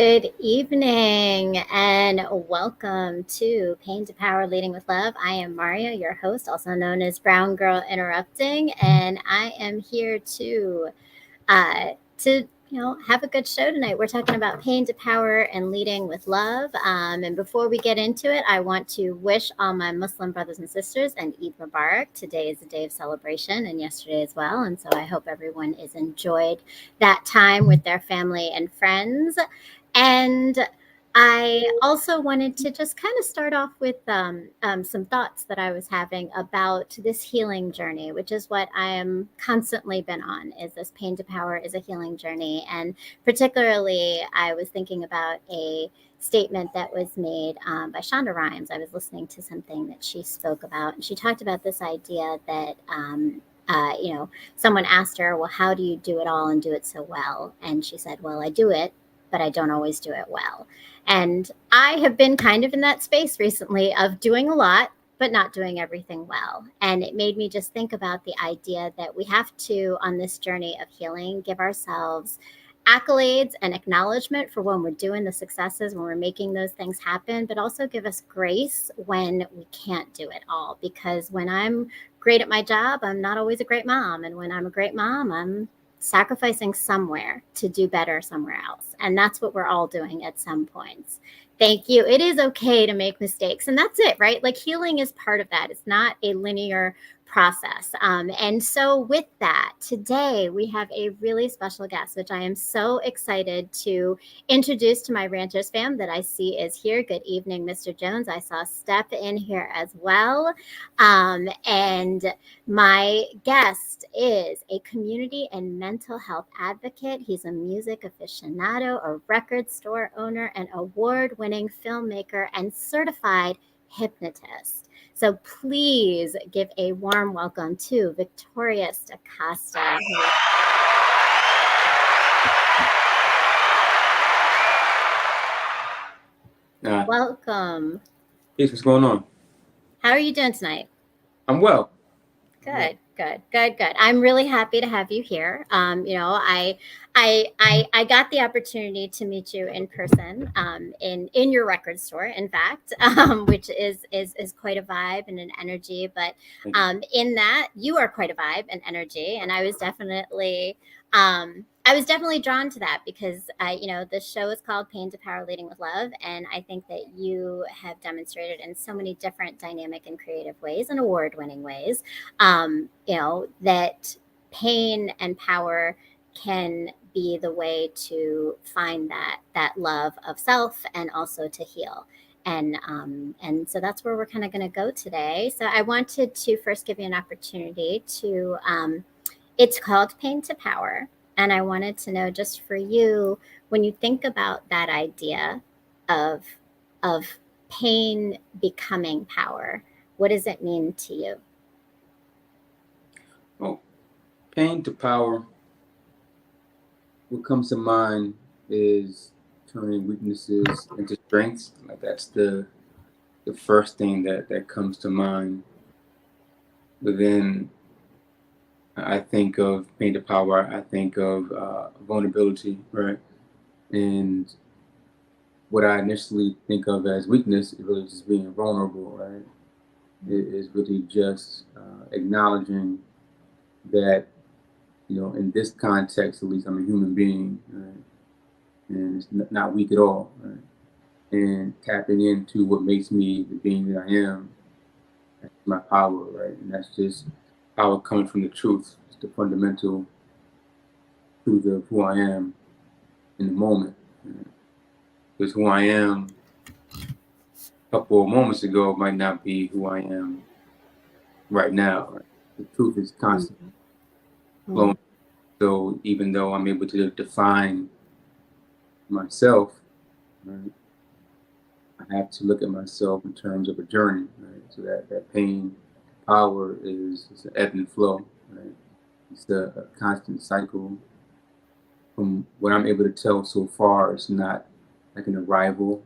Good evening and welcome to Pain to Power Leading with Love. I am Maria, your host, also known as Brown Girl Interrupting, and I am here to have a good show tonight. We're talking about pain to power and leading with love. And before we get into it, I want to wish all my Muslim brothers and sisters an Eid Mubarak. Today is a day of celebration and yesterday as well. And so I hope everyone is enjoyed that time with their family and friends. And I also wanted to just kind of start off with some thoughts that I was having about this healing journey, which is what I am constantly been on, is this pain to power is a healing journey. And particularly, I was thinking about a statement that was made by Shonda Rhimes. I was listening to something that she spoke about, and she talked about this idea that someone asked her, well, how do you do it all and do it so well? And she said, well, I do it, but I don't always do it well. And I have been kind of in that space recently of doing a lot, but not doing everything well. And it made me just think about the idea that we have to, on this journey of healing, give ourselves accolades and acknowledgement for when we're doing the successes, when we're making those things happen, but also give us grace when we can't do it all. Because when I'm great at my job, I'm not always a great mom. And when I'm a great mom, I'm sacrificing somewhere to do better somewhere else. And that's what we're all doing at some points. Thank you. It is okay to make mistakes. And that's it, right? Like healing is part of that. It's not a linear process. And so with that, today we have a really special guest, which I am so excited to introduce to my Ranchers fam that I see is here. Good evening, Mr. Jones. I saw Step in here as well. And my guest is a community and mental health advocate. He's a music aficionado, a record store owner, an award-winning filmmaker, and certified hypnotist. So please give a warm welcome to Victorious De Costa. Welcome. Hey, what's going on? How are you doing tonight? I'm well. Good. I'm really happy to have you here. I got the opportunity to meet you in person, in your record store, in fact, which is quite a vibe and an energy. But in that, you are quite a vibe and energy, and I was definitely drawn to that because the show is called Pain to Power Leading with Love, and I think that you have demonstrated in so many different dynamic and creative ways and award-winning ways, that pain and power can be the way to find that love of self and also to heal. And so that's where we're kind of going to go today. So I wanted to first give you an opportunity to, it's called Pain to Power. And I wanted to know, just for you, when you think about that idea of pain becoming power, what does it mean to you? Well, pain to power, what comes to mind is turning weaknesses into strengths. Like that's the first thing that comes to mind. But then I think of pain to power, I think of vulnerability, right? And what I initially think of as weakness is really just being vulnerable, right? It is really just acknowledging that, in this context, at least, I'm a human being, right? And it's not weak at all, right? And tapping into what makes me the being that I am, that's my power, right? And that's just power coming from the truth. It's the fundamental truth of who I am in the moment. Right? Because who I am a couple of moments ago might not be who I am right now. Right? The truth is constantly flowing. So even though I'm able to define myself, right, I have to look at myself in terms of a journey, right? So that pain, power is an ebb and flow, right? It's a constant cycle. From what I'm able to tell so far, it's not like an arrival,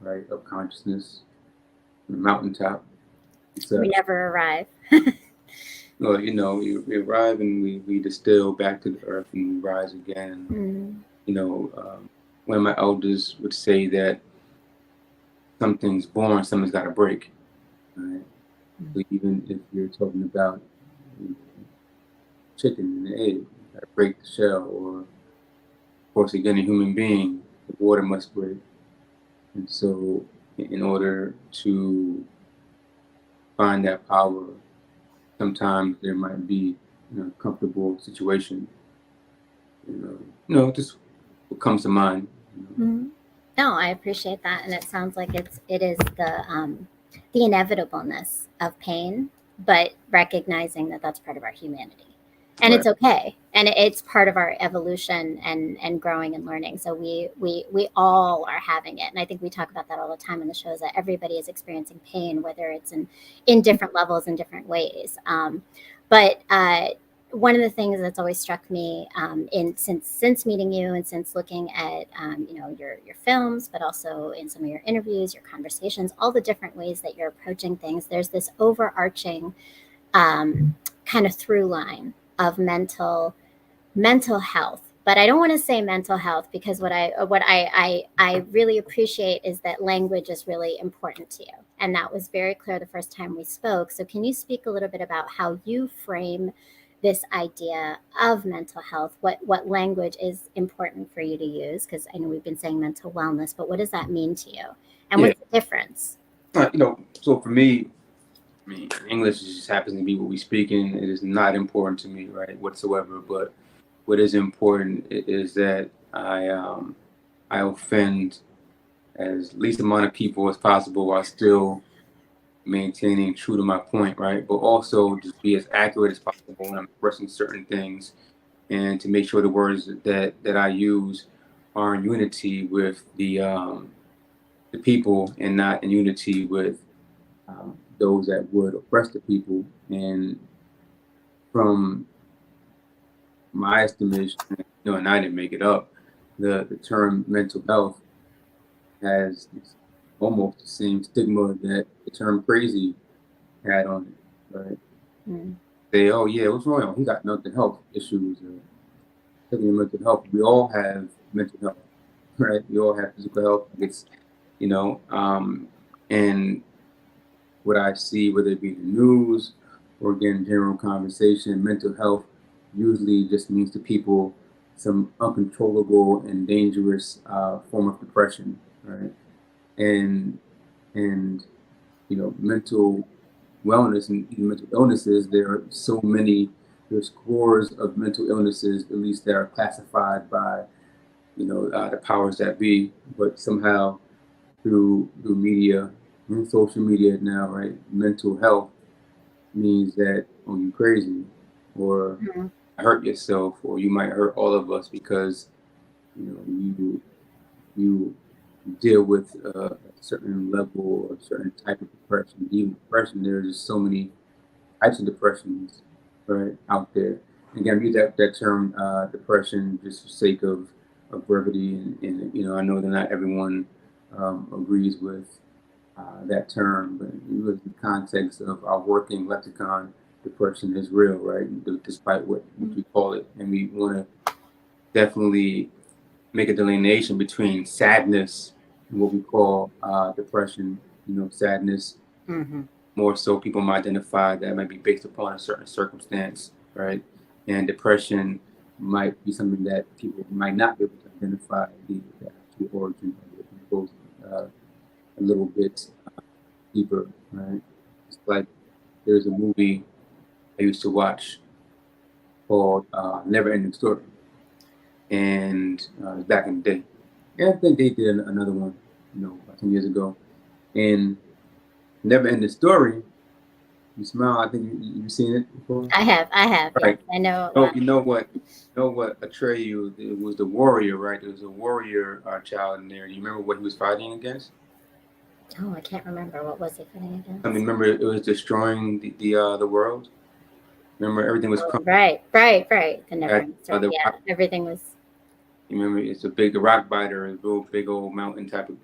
right, of consciousness on the mountaintop. We never arrive. Well, we arrive and we distill back to the earth and we rise again. one of my elders would say that something's born, something's got to break. Right? So even if you're talking about chicken and the egg, you got to break the shell, or of course, again, a human being, the water must break. And so, in order to find that power, sometimes there might be a comfortable situation. Just what comes to mind. No, I appreciate that, and it sounds like it is the inevitableness of pain, but recognizing that that's part of our humanity, and Right. it's okay, and it's part of our evolution and growing and learning. So we all are having it, and I think we talk about that all the time in the shows, that everybody is experiencing pain, whether it's in different levels, in different ways. But one of the things that's always struck me since meeting you and since looking at your films, but also in some of your interviews, your conversations, all the different ways that you're approaching things, there's this overarching kind of through line of mental health. But I don't want to say mental health, because what I really appreciate is that language is really important to you, and that was very clear the first time we spoke. So can you speak a little bit about how you frame this idea of mental health? What language is important for you to use? Because I know we've been saying mental wellness, but what does that mean to you? And what's the difference? So for me, I mean, English just happens to be what we speak in. It is not important to me, right, whatsoever. But what is important is that I offend as least amount of people as possible while still maintaining true to my point, right? But also just be as accurate as possible when I'm expressing certain things, and to make sure the words that I use are in unity with the people, and not in unity with those that would oppress the people. And from my estimation, and I didn't make it up, the term mental health has almost the same stigma that the term crazy had on it, right? Say, oh yeah, what's wrong? He got mental health issues, taking mental health. We all have mental health, right? We all have physical health. It's and what I see, whether it be the news or again general conversation, mental health usually just means to people some uncontrollable and dangerous form of depression, right? And mental wellness and even mental illnesses, there are so many, there's scores of mental illnesses, at least that are classified by the powers that be, but somehow through media and social media now, right, mental health means that, oh, you crazy, or hurt yourself, or you might hurt all of us because you deal with a certain level or a certain type of depression. Even depression, there's just so many types of depressions, right, out there. Again, I use that term depression just for sake of brevity, and I know that not everyone agrees with that term, but in the context of our working lexicon, depression is real, right? Despite what you call it, and we want to definitely make a delineation between sadness and what we call depression. Sadness, more so people might identify that might be based upon a certain circumstance, right? And depression might be something that people might not be able to identify the actual origin of it. It goes a little bit deeper, right? It's like there's a movie I used to watch called Never Ending Story, and back in the day. Yeah, I think they did another one, about 10 years ago. And Never Ending Story, you smile. I think you've seen it before. I have. Right. Yes, I know. Oh, you know what? Atreyu, it was the warrior, right? There was a warrior child in there. Do you remember what he was fighting against? Oh, I can't remember. What was he fighting against? I mean, remember it was destroying the world. Remember everything was right. The never ending. Yeah, everything was. You remember it's a big rock biter, a real big old mountain type of.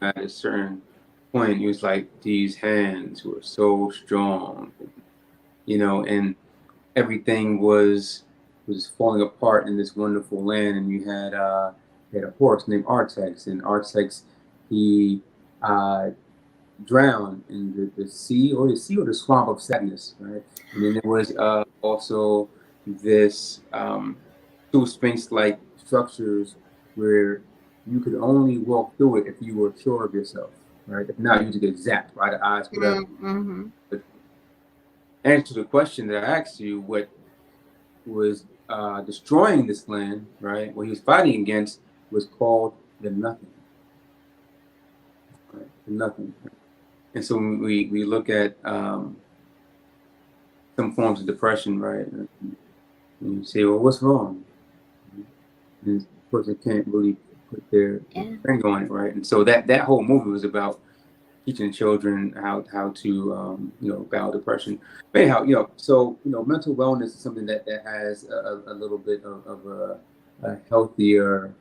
At a certain point, he was like, these hands were so strong, and everything was falling apart in this wonderful land, and you had had a horse named Artex, and Artex, he drowned in the sea or the swamp of sadness, right? And then there was also this two sphinx-like structures where you could only walk through it if you were sure of yourself, right? If not, you just get zapped by the eyes, whatever. Mm-hmm. But answer to the question that I asked you, what was destroying this land, right? What he was fighting against was called the nothing, right? The nothing. And so when we look at some forms of depression, right? And you say, well, what's wrong? And the person can't really put their finger on it, right? And so that whole movie was about teaching children how to battle depression. But anyhow, so mental wellness is something that has a little bit of a healthier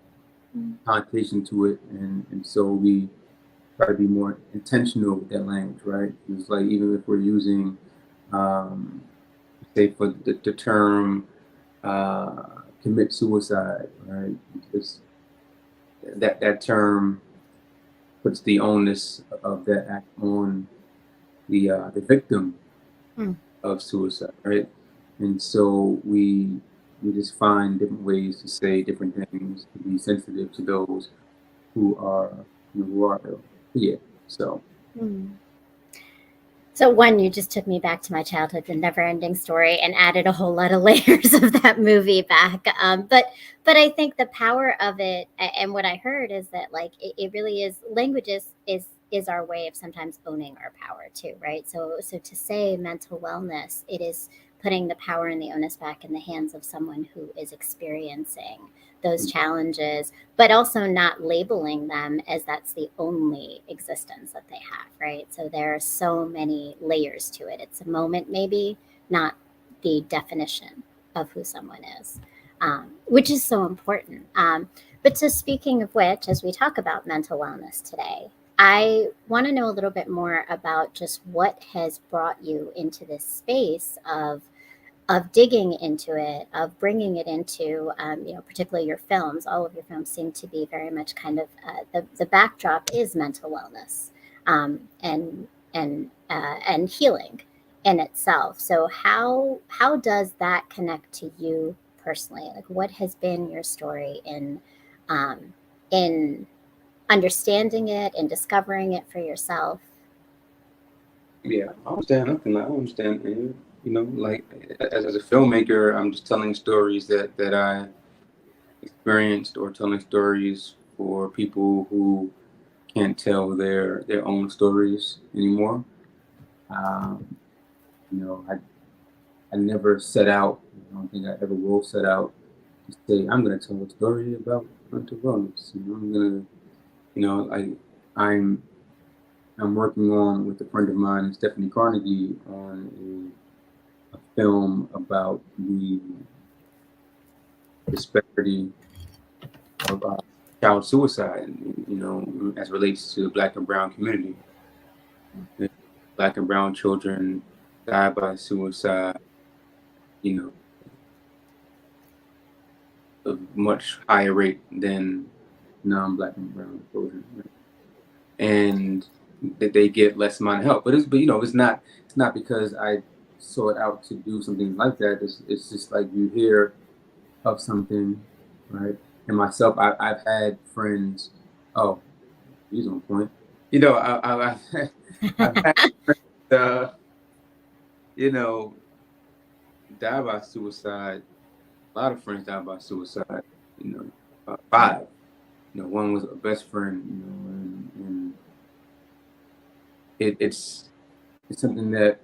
connotation to it, and so we try to be more intentional with that language, right? It's like even if we're using, say, for the term commit suicide, right? Because that term puts the onus of that act on the victim of suicide, right? And so we just find different ways to say different things to be sensitive to those who are ill. Yeah. So. So one, you just took me back to my childhood, the never-ending story, and added a whole lot of layers of that movie back. But I think the power of it, and what I heard is that like it really is language is our way of sometimes owning our power too, right? So to say mental wellness, it is putting the power and the onus back in the hands of someone who is experiencing those challenges, but also not labeling them as that's the only existence that they have, right? So there are so many layers to it. It's a moment, maybe, not the definition of who someone is, which is so important. But so, speaking of which, as we talk about mental wellness today, I want to know a little bit more about just what has brought you into this space of digging into it, of bringing it into, particularly your films. All of your films seem to be very much kind of the backdrop is mental wellness and healing in itself. So how does that connect to you personally? Like, what has been your story in understanding it and discovering it for yourself? Yeah, I understand. I understand. And, like as a filmmaker, I'm just telling stories that I experienced, or telling stories for people who can't tell their own stories anymore. Um, I never set out. I don't think I ever will set out to say I'm going to tell a story about mental wellness. I'm gonna, like I'm I'm working on with a friend of mine, Stephanie Carnegie, on a film about the disparity of child suicide, as relates to the Black and Brown community. Black and Brown children die by suicide, you know, a much higher rate than non-Black and Brown children, right? And that they get less amount of help. But it's not because I sought out to do something like that. It's just like you hear of something, right? And myself, I've had friends. Oh, he's on point. I've had friends, you know, die by suicide. A lot of friends die by suicide. Five. One was a best friend. And it's something that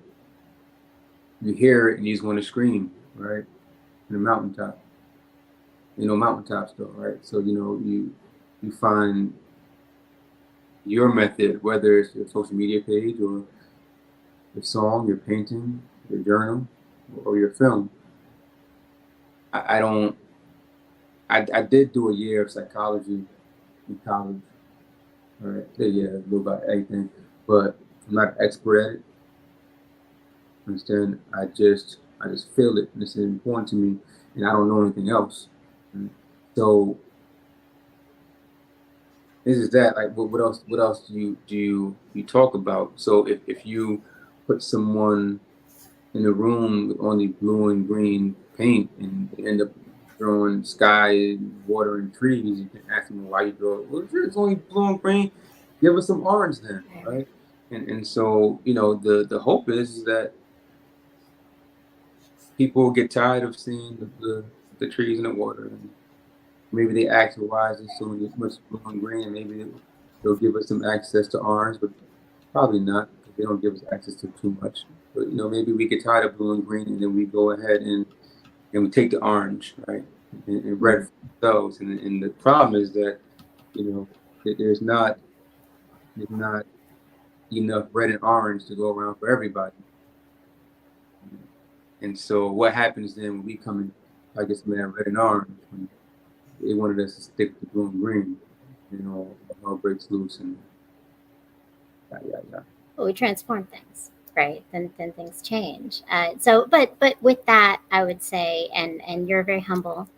you hear it and you just want to scream, right? In the mountaintop. Mountaintops though, right? So you find your method, whether it's your social media page or your song, your painting, your journal, or your film. I don't. I did do a year of psychology in college. All right, yeah, a little about everything, but I'm not an expert at it. Understand? I just feel it. This is important to me, and I don't know anything else. Right? So this is that. Like, what else? What else do you talk about? So if you put someone in a room with only blue and green paint, and they end up drawing sky, water, and trees, you can ask them why you draw it. Well, it's only blue and green. Give us some orange then, right? And so the hope is that people get tired of seeing the trees and the water, and maybe they ask why is there so much blue and green. Maybe they'll give us some access to orange, but probably not, because they don't give us access to too much. But maybe we get tired of blue and green, and then we go ahead and we take the orange, right, and red for those. And the problem is that that there's not enough red and orange to go around for everybody. And so what happens then when we come in, I guess, man, red and orange, when they wanted us to stick to blue and green, all breaks loose and yeah. Well, we transform things, right? Then things change. But with that, I would say, and you're a very humble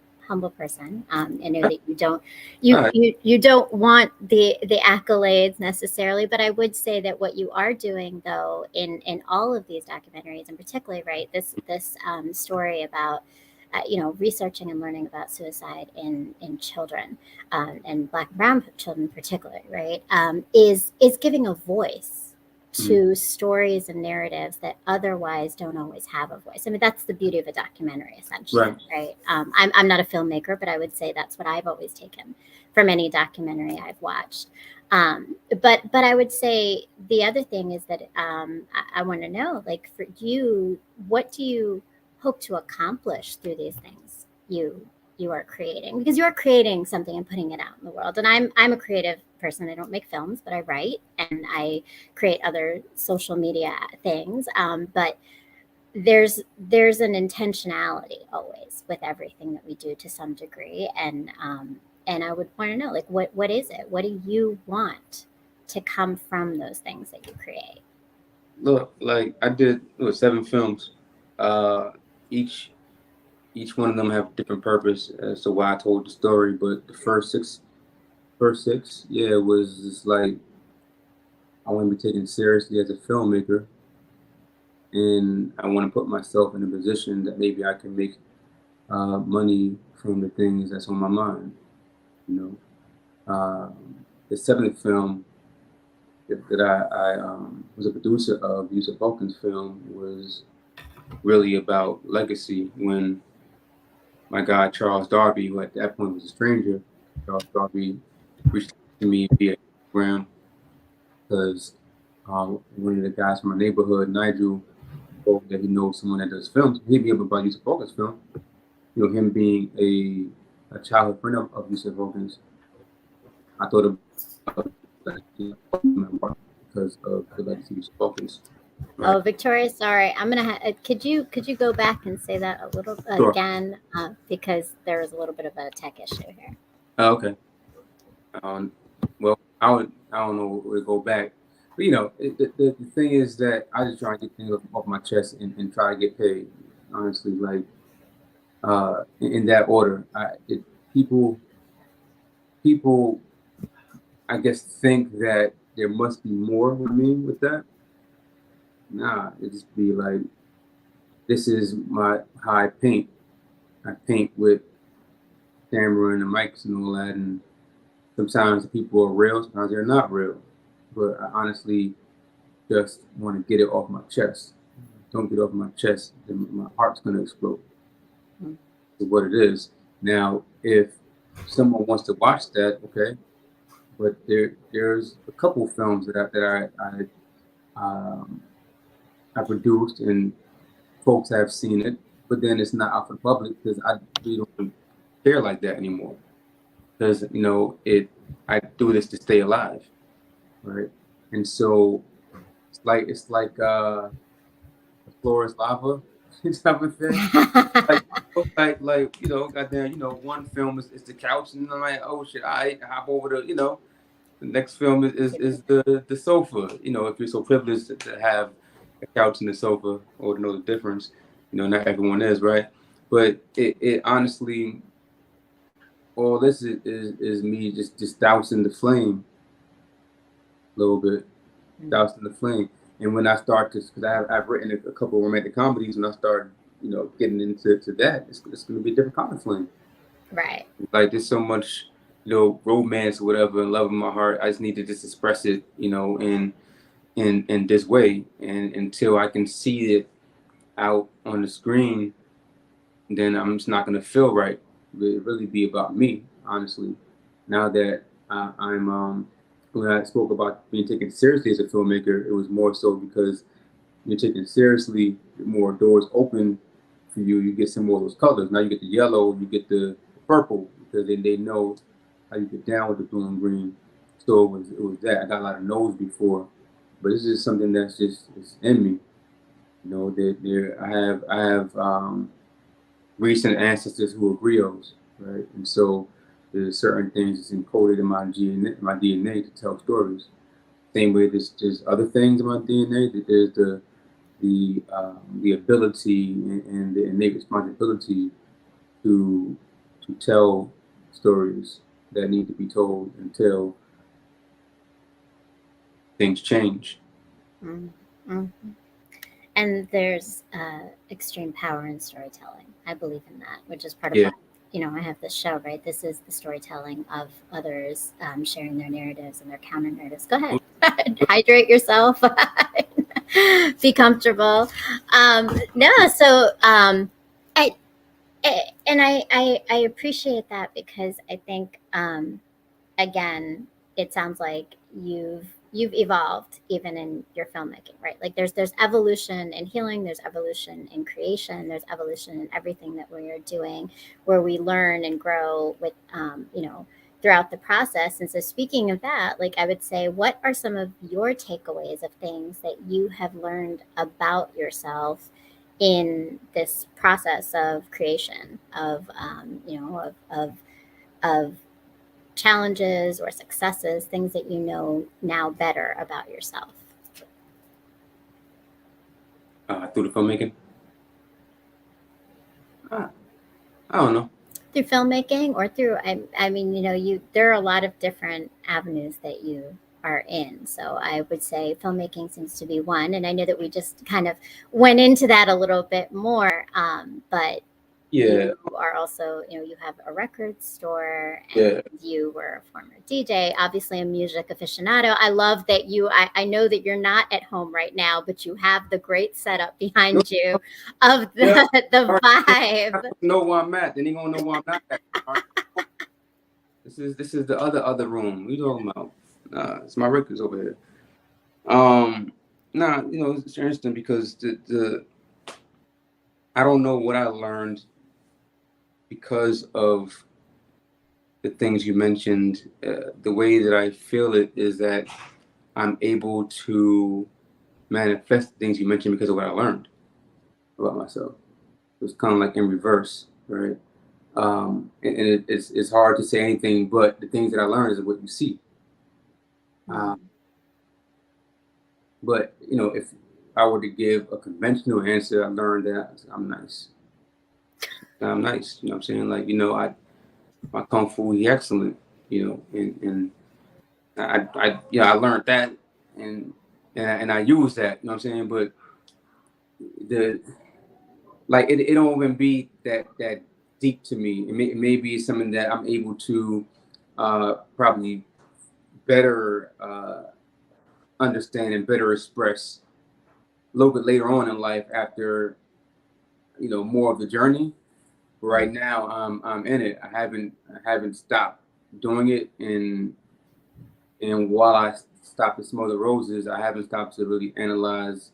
person. I know that All right. you don't want the accolades necessarily, but I would say that what you are doing, though, in all of these documentaries, and particularly, right, this story about researching and learning about suicide in children, and Black and Brown children particularly, right, is giving a voice to stories and narratives that otherwise don't always have a voice. I mean, that's the beauty of a documentary, essentially, right? I'm not a filmmaker, but I would say that's what I've always taken from any documentary I've watched. But I would say the other thing is that I want to know, like, for you, what do you hope to accomplish through these things you are creating, because you are creating something and putting it out in the world. And I'm a creative person. I don't make films, but I write and I create other social media things. But there's an intentionality always with everything that we do to some degree. And I would want to know, like, what is it? What do you want to come from those things that you create? Look, like I did 7 films. Each one of them have a different purpose as to why I told the story. But the first six, yeah, it was just like I want to be taken seriously as a filmmaker, and I want to put myself in a position that maybe I can make money from the things that's on my mind. The 7th film that I was a producer of, Yusuf Balkan's film, was really about legacy. When my guy Charles Darby, who at that point was a stranger, Charles Darby reached out to me via Instagram because one of the guys from my neighborhood, Nigel, told that he knows someone that does films. He'd be able to buy Yusuf Balkan's film. Him being a childhood friend of Yusuf Balkan's, I thought of because of the legacy of Yusuf Balkan's. Right. Oh, Victoria, sorry. I'm gonna. Could you go back and say that a little again, because there was a little bit of a tech issue here. Oh, okay. Well, I don't know where to go back, but the thing is that I just try to get things off my chest and try to get paid. Honestly, like in that order, people, I guess, think that there must be more with me with that. Nah, it just be like, this is how I paint. I paint with camera and the mics and all that, and sometimes the people are real, sometimes they're not real. But I honestly just want to get it off my chest. Don't get it off my chest, then my heart's gonna explode. That's what it is. Now, if someone wants to watch that, okay. But there's a couple films that I produced and folks have seen it, but then it's not out for the public because I really don't care like that anymore. Because I do this to stay alive, right? And so it's like the floor is lava type of thing. Goddamn, one film is the couch, and I'm like, oh shit, I hop over to the next film is the sofa. If you're so privileged to have a couch and a sofa, or to know the difference, not everyone is, right? But it honestly, all this is me just dousing the flame a little bit, dousing the flame. And when I start to, because I've written a couple of romantic comedies, when I start, getting into that, it's going to be a different kind of flame. Right. Like there's so much, romance or whatever, and love in my heart. I just need to just express it, in this way. And until I can see it out on the screen, then I'm just not going to feel right. It really be about me, honestly. Now that when I spoke about being taken seriously as a filmmaker, it was more so because you're taken seriously, more doors open for you. You get some more of those colors. Now you get the yellow, you get the purple, because then they know how you get down with the blue and green. So it was that. I got a lot of no's before, but this is something that's just it's in me. I have recent ancestors who are griots, right? And so there's certain things that's encoded in my DNA to tell stories. Same way there's other things in my DNA. That there's the ability and the innate responsibility to tell stories that need to be told until things change. Mm-hmm. And there's extreme power in storytelling. I believe in that, which is part of why, I have this show, right? This is the storytelling of others sharing their narratives and their counter narratives. Go ahead, hydrate yourself, be comfortable. I appreciate that because I think again, it sounds like you've evolved even in your filmmaking, right? Like there's evolution in healing, there's evolution in creation, there's evolution in everything that we are doing, where we learn and grow with throughout the process. And so speaking of that, like I would say, what are some of your takeaways of things that you have learned about yourself in this process of creation of challenges or successes, things that you know now better about yourself? Through the filmmaking? I don't know. Through filmmaking or through, I mean, there are a lot of different avenues that you are in. So I would say filmmaking seems to be one. And I know that we just kind of went into that a little bit more, but you are also, you have a record store and you were a former DJ, obviously a music aficionado. I love that I know that you're not at home right now, but you have the great setup behind you of the vibe. Know where I'm at, then you gonna know where I'm not at. This is the other room. What are you talking about? It's my records over here. It's interesting because I don't know what I learned because of the things you mentioned. The way that I feel it is that I'm able to manifest the things you mentioned because of what I learned about myself. It's kind of like in reverse, right? And it's hard to say anything, but the things that I learned is what you see. But if I were to give a conventional answer, I learned that I'm nice. I'm nice. You know what I'm saying? Like, my kung fu is excellent. And I learned that, and I use that. You know what I'm saying? But it don't even be that deep to me. It may be something that I'm able to probably better understand and better express a little bit later on in life after more of the journey. Right now I'm in it. I haven't stopped doing it, and while I stop to smell the roses, I haven't stopped to really analyze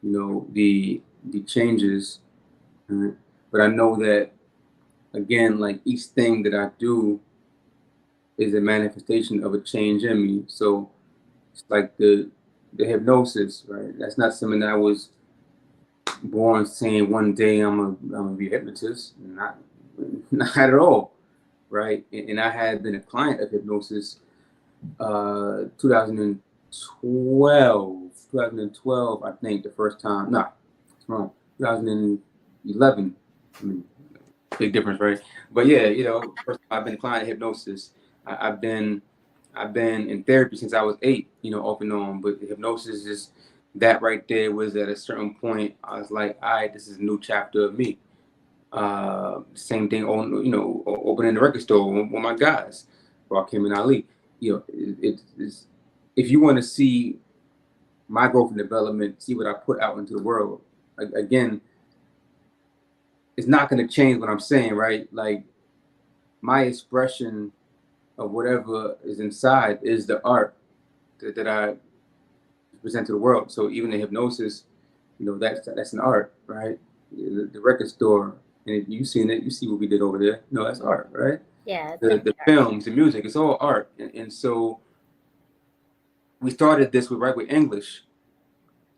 the changes. But I know that, again, like each thing that I do is a manifestation of a change in me. So it's like the hypnosis, right? That's not something that I was born saying one day I'm gonna be a hypnotist. Not at all, right? And I had been a client of hypnosis 2012, I think, the first time. Nah, it's wrong. 2011. Big difference, right? But yeah, you know, first I've been client hypnosis. I've been in therapy since I was 8, you know, off and on. But hypnosis is that right there was at a certain point. I was like, all right, this is a new chapter of me. Same thing on, you know, opening the record store with my guys, Rakim and Ali. You know, it's if you want to see my growth and development, see what I put out into the world. Again, it's not going to change what I'm saying, right? Like my expression of whatever is inside is the art that I present to the world. So even the hypnosis, you know, that's an art, right? The record store, and if you've seen it, you see what we did over there. No, that's art, right? Yeah, it's The films, the music, it's all art. And so we started this with English.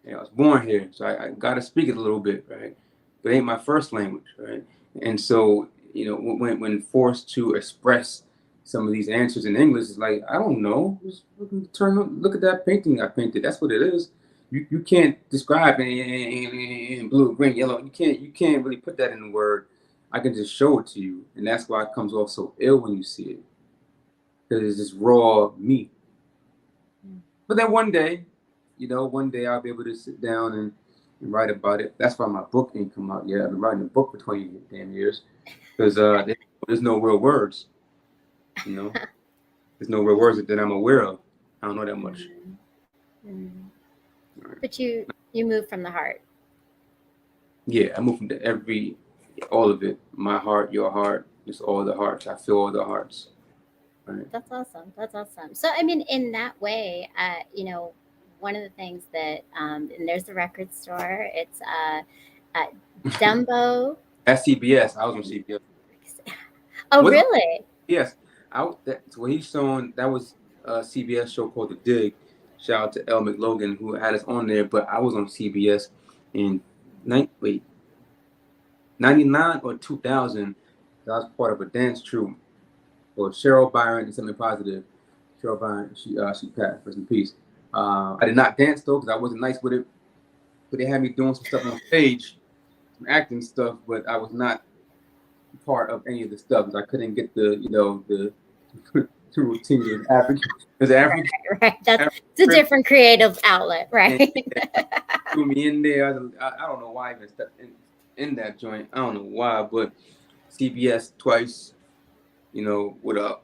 You know, I was born here, so I got to speak it a little bit, right? But it ain't my first language, right? And so, you know, when forced to express some of these answers in English, it's like, I don't know. Just look at that painting I painted. That's what it is. You can't describe in blue, green, yellow. You can't really put that in a word. I can just show it to you, and that's why it comes off so ill when you see it, because it's just raw me. But then one day, you know, one day I'll be able to sit down and write about it. That's why my book ain't come out yet. I've been writing a book for 20 damn years because there's no real words, you know. There's no real words that I'm aware of. I don't know that much. Mm-hmm. But you move from the heart. Yeah, I move from all of it. My heart, your heart, just all the hearts. I feel all the hearts. Right. That's awesome. That's awesome. So, I mean, in that way, you know, one of the things that, and there's the record store. It's uh, Dumbo. That's CBS. I was on CBS. Oh, really? Yes. So he's showing that was a CBS show called The Dig. Shout out to El McLogan who had us on there, but I was on CBS in 99 or 2000. I was part of a dance troupe for Cheryl Byron and Something Positive. Cheryl Byron, she passed, rest in peace. I did not dance though because I wasn't nice with it, but they had me doing some stuff on stage, some acting stuff, but I was not part of any of the stuff because I couldn't get the routine as African. Right. It's a different creative outlet, right? Threw me in there. I don't know why I even stepped in that joint. I don't know why, but CBS twice, you know, what up?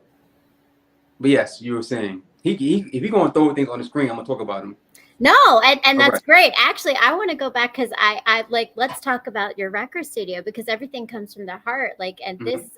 But yes, you were saying if he gonna throw things on the screen, I'm gonna talk about him. No, and that's great. Actually, I want to go back because I like, let's talk about your record studio because everything comes from the heart. Like, and this,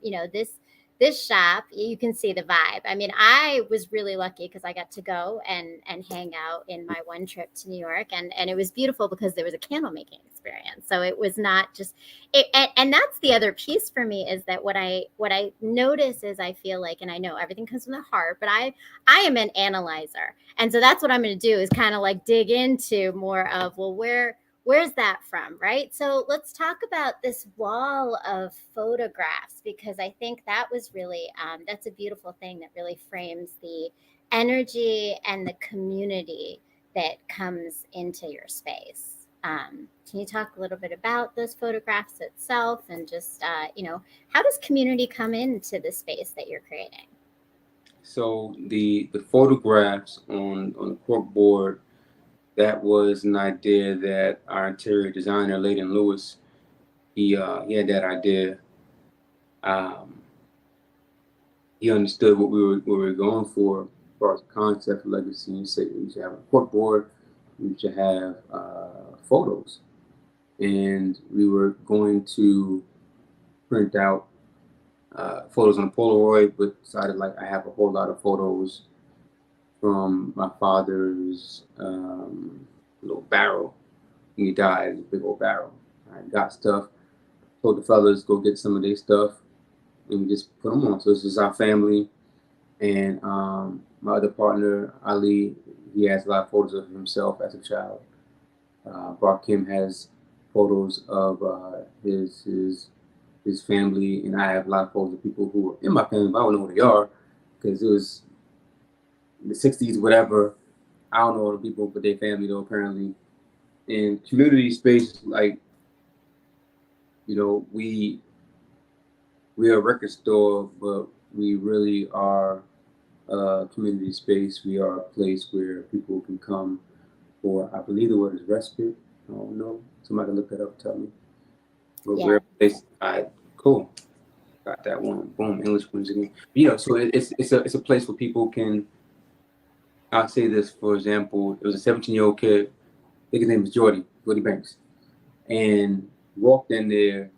you know, this shop, you can see the vibe. I mean, I was really lucky because I got to go and hang out in my one trip to New York, and it was beautiful because there was a candle making experience. So it was not just it, and that's the other piece for me is that what I notice is I feel like, and I know everything comes from the heart, but I am an analyzer. And so that's what I'm going to do is kind of like dig into more of, well, where's that from, right? So let's talk about this wall of photographs because I think that was really, that's a beautiful thing that really frames the energy and the community that comes into your space. Can you talk a little bit about those photographs itself and just, you know, how does community come into the space that you're creating? So the photographs on the cork board, that was an idea that our interior designer, Layden Lewis, he had that idea. He understood what we were going for as far as the concept of legacy. He said we should have a cork board, we should have photos, and we were going to print out photos on a Polaroid, but decided like I have a whole lot of photos from my father's little barrel. When he died, a big old barrel. I got stuff, told the fellas go get some of their stuff, and we just put them on. So this is our family, and my other partner Ali, he has a lot of photos of himself as a child. Brock Kim has photos of his family, and I have a lot of photos of people who are in my family, but I don't know who they are because it was the 60s, whatever. I don't know all the people, but their family though apparently. And community space, like, you know, we we're a record store, but we really are a community space. We are a place where people can come for, I believe the word is respite. I don't know. Somebody can look that up, tell me. But we're Yeah. a place. Cool. Got that one. Boom. English wins again. So it's a place where people can. I'll say this, for example, it was a 17-year-old kid. I think his name was Jordy Banks, and walked in there.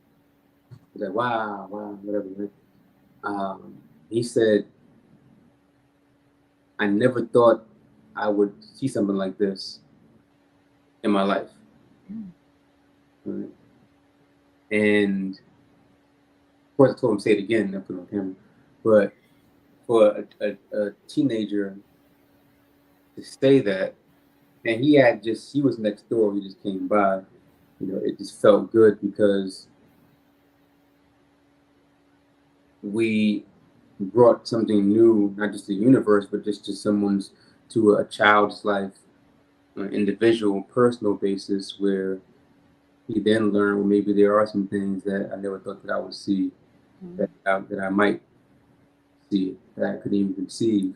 Was like, wow, whatever. Right? He said, I never thought I would see something like this in my life. Right? And of course, I told him to say it again. I put it on camera. But for a teenager to say that, and he was next door. He just came by. It just felt good because we brought something new, not just to the universe, but just to a child's life, on an individual, personal basis, where he then learned, well, maybe there are some things that I never thought that I would see, that I might see, that I couldn't even conceive.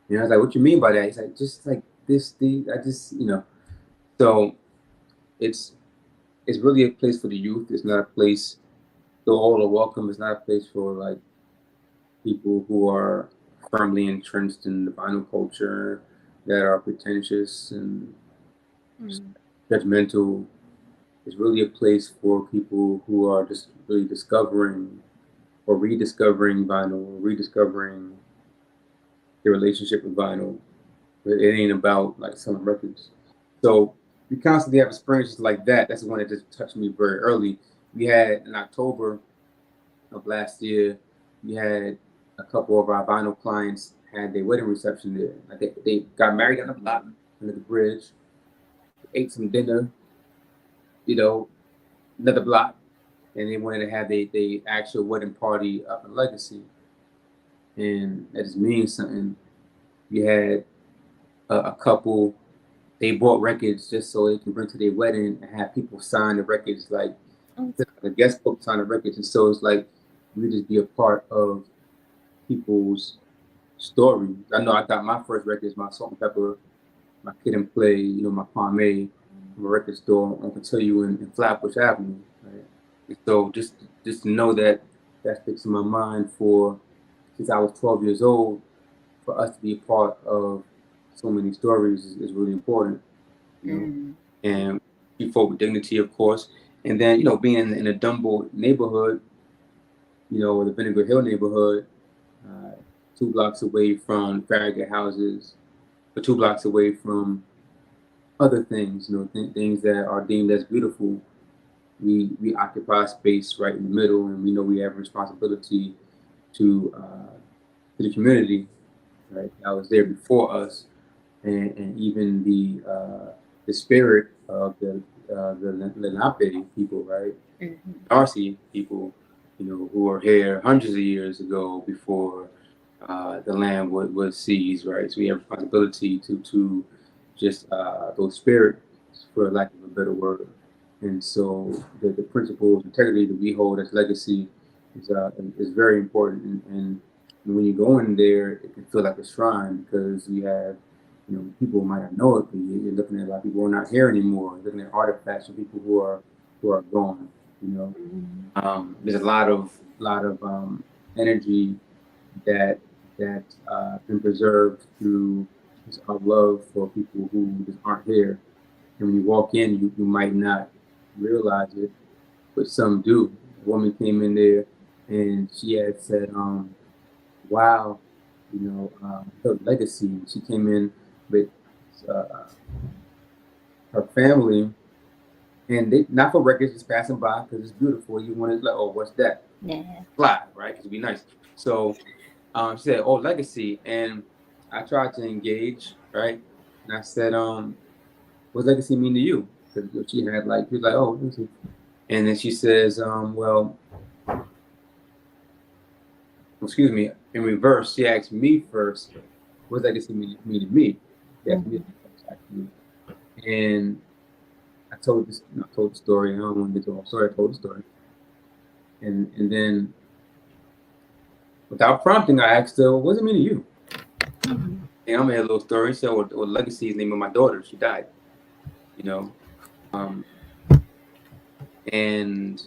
And I was like, what you mean by that? He's like, just like this thing, So it's really a place for the youth. It's not a place, though all are welcome, it's not a place for like people who are firmly entrenched in the vinyl culture, that are pretentious and judgmental. It's really a place for people who are just really discovering or rediscovering vinyl, or rediscovering their relationship with vinyl. But it ain't about like selling records. So we constantly have experiences like that. That's the one that just touched me very early. We had in October of last year, we had a couple of our vinyl clients had their wedding reception there. Like they got married on the block under the bridge, ate some dinner, another block, and they wanted to have their actual wedding party up in Legacy. And that just means something. We had a couple, they bought records just so they can bring to their wedding and have people sign the records, like the guest book sign the records. And so it's like we just be a part of people's story. I know I got my first records, my Salt and Pepper, my Kid and Play, my Pomade, from a record store on Continue in Flatbush Avenue. Right? And so just to know that sticks in my mind since I was 12 years old, for us to be a part of so many stories is really important. And keep forward with dignity, of course. And then, being in a Dumbo neighborhood, the Vinegar Hill neighborhood, 2 blocks away from Farragut houses, but 2 blocks away from other things, things that are deemed as beautiful. We occupy space right in the middle, and we know we have a responsibility to the community, right? That was there before us, and even the spirit of the Lenape people, right? Darcy people, who were here hundreds of years ago before the land was seized, right? So we have responsibility to just those spirits, for lack of a better word. And so the principles, integrity that we hold as legacy is very important. And when you go in there, it can feel like a shrine, because you have, people might not know it, but you're looking at a lot of people who are not here anymore. You're looking at artifacts of people who are gone. There's a lot of energy that been preserved through our love for people who just aren't here. And when you walk in, you might not realize it, but some do. A woman came in there and she had said, wow, her legacy. She came in with her family, and they, not for records, just passing by because it's beautiful. You want to like, oh, what's that? Yeah. Fly, right? Because it'd be nice. So she said, oh, legacy. And I tried to engage, right? And I said, what's legacy mean to you? Because she was like, oh, legacy. And then she says, well, excuse me, in reverse, she asked me first, what's legacy mean to me? She asked me first, actually. And I told the story. I don't want to get to the whole story. I told the story. And then without prompting, I asked her, "What does it mean to you?" Mhm. And I made a little story. So, or Legacy is the name of my daughter. She died. You know, um, and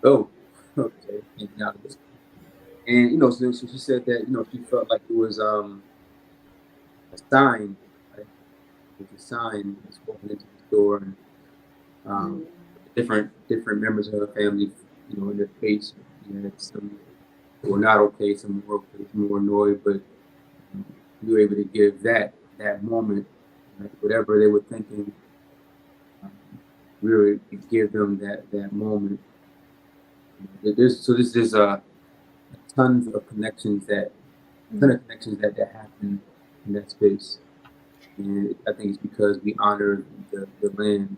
oh, okay, and now this, and so she said that she felt like it was a sign, right? It was a sign that's walking into the store, and um, Mm. different members of her family, in their face, had some were not okay, some were okay, some were annoyed, but you were able to give that moment, right, whatever they were thinking, um, really give them that moment. There's tons of connections that happen in that space, and I think it's because we honor the land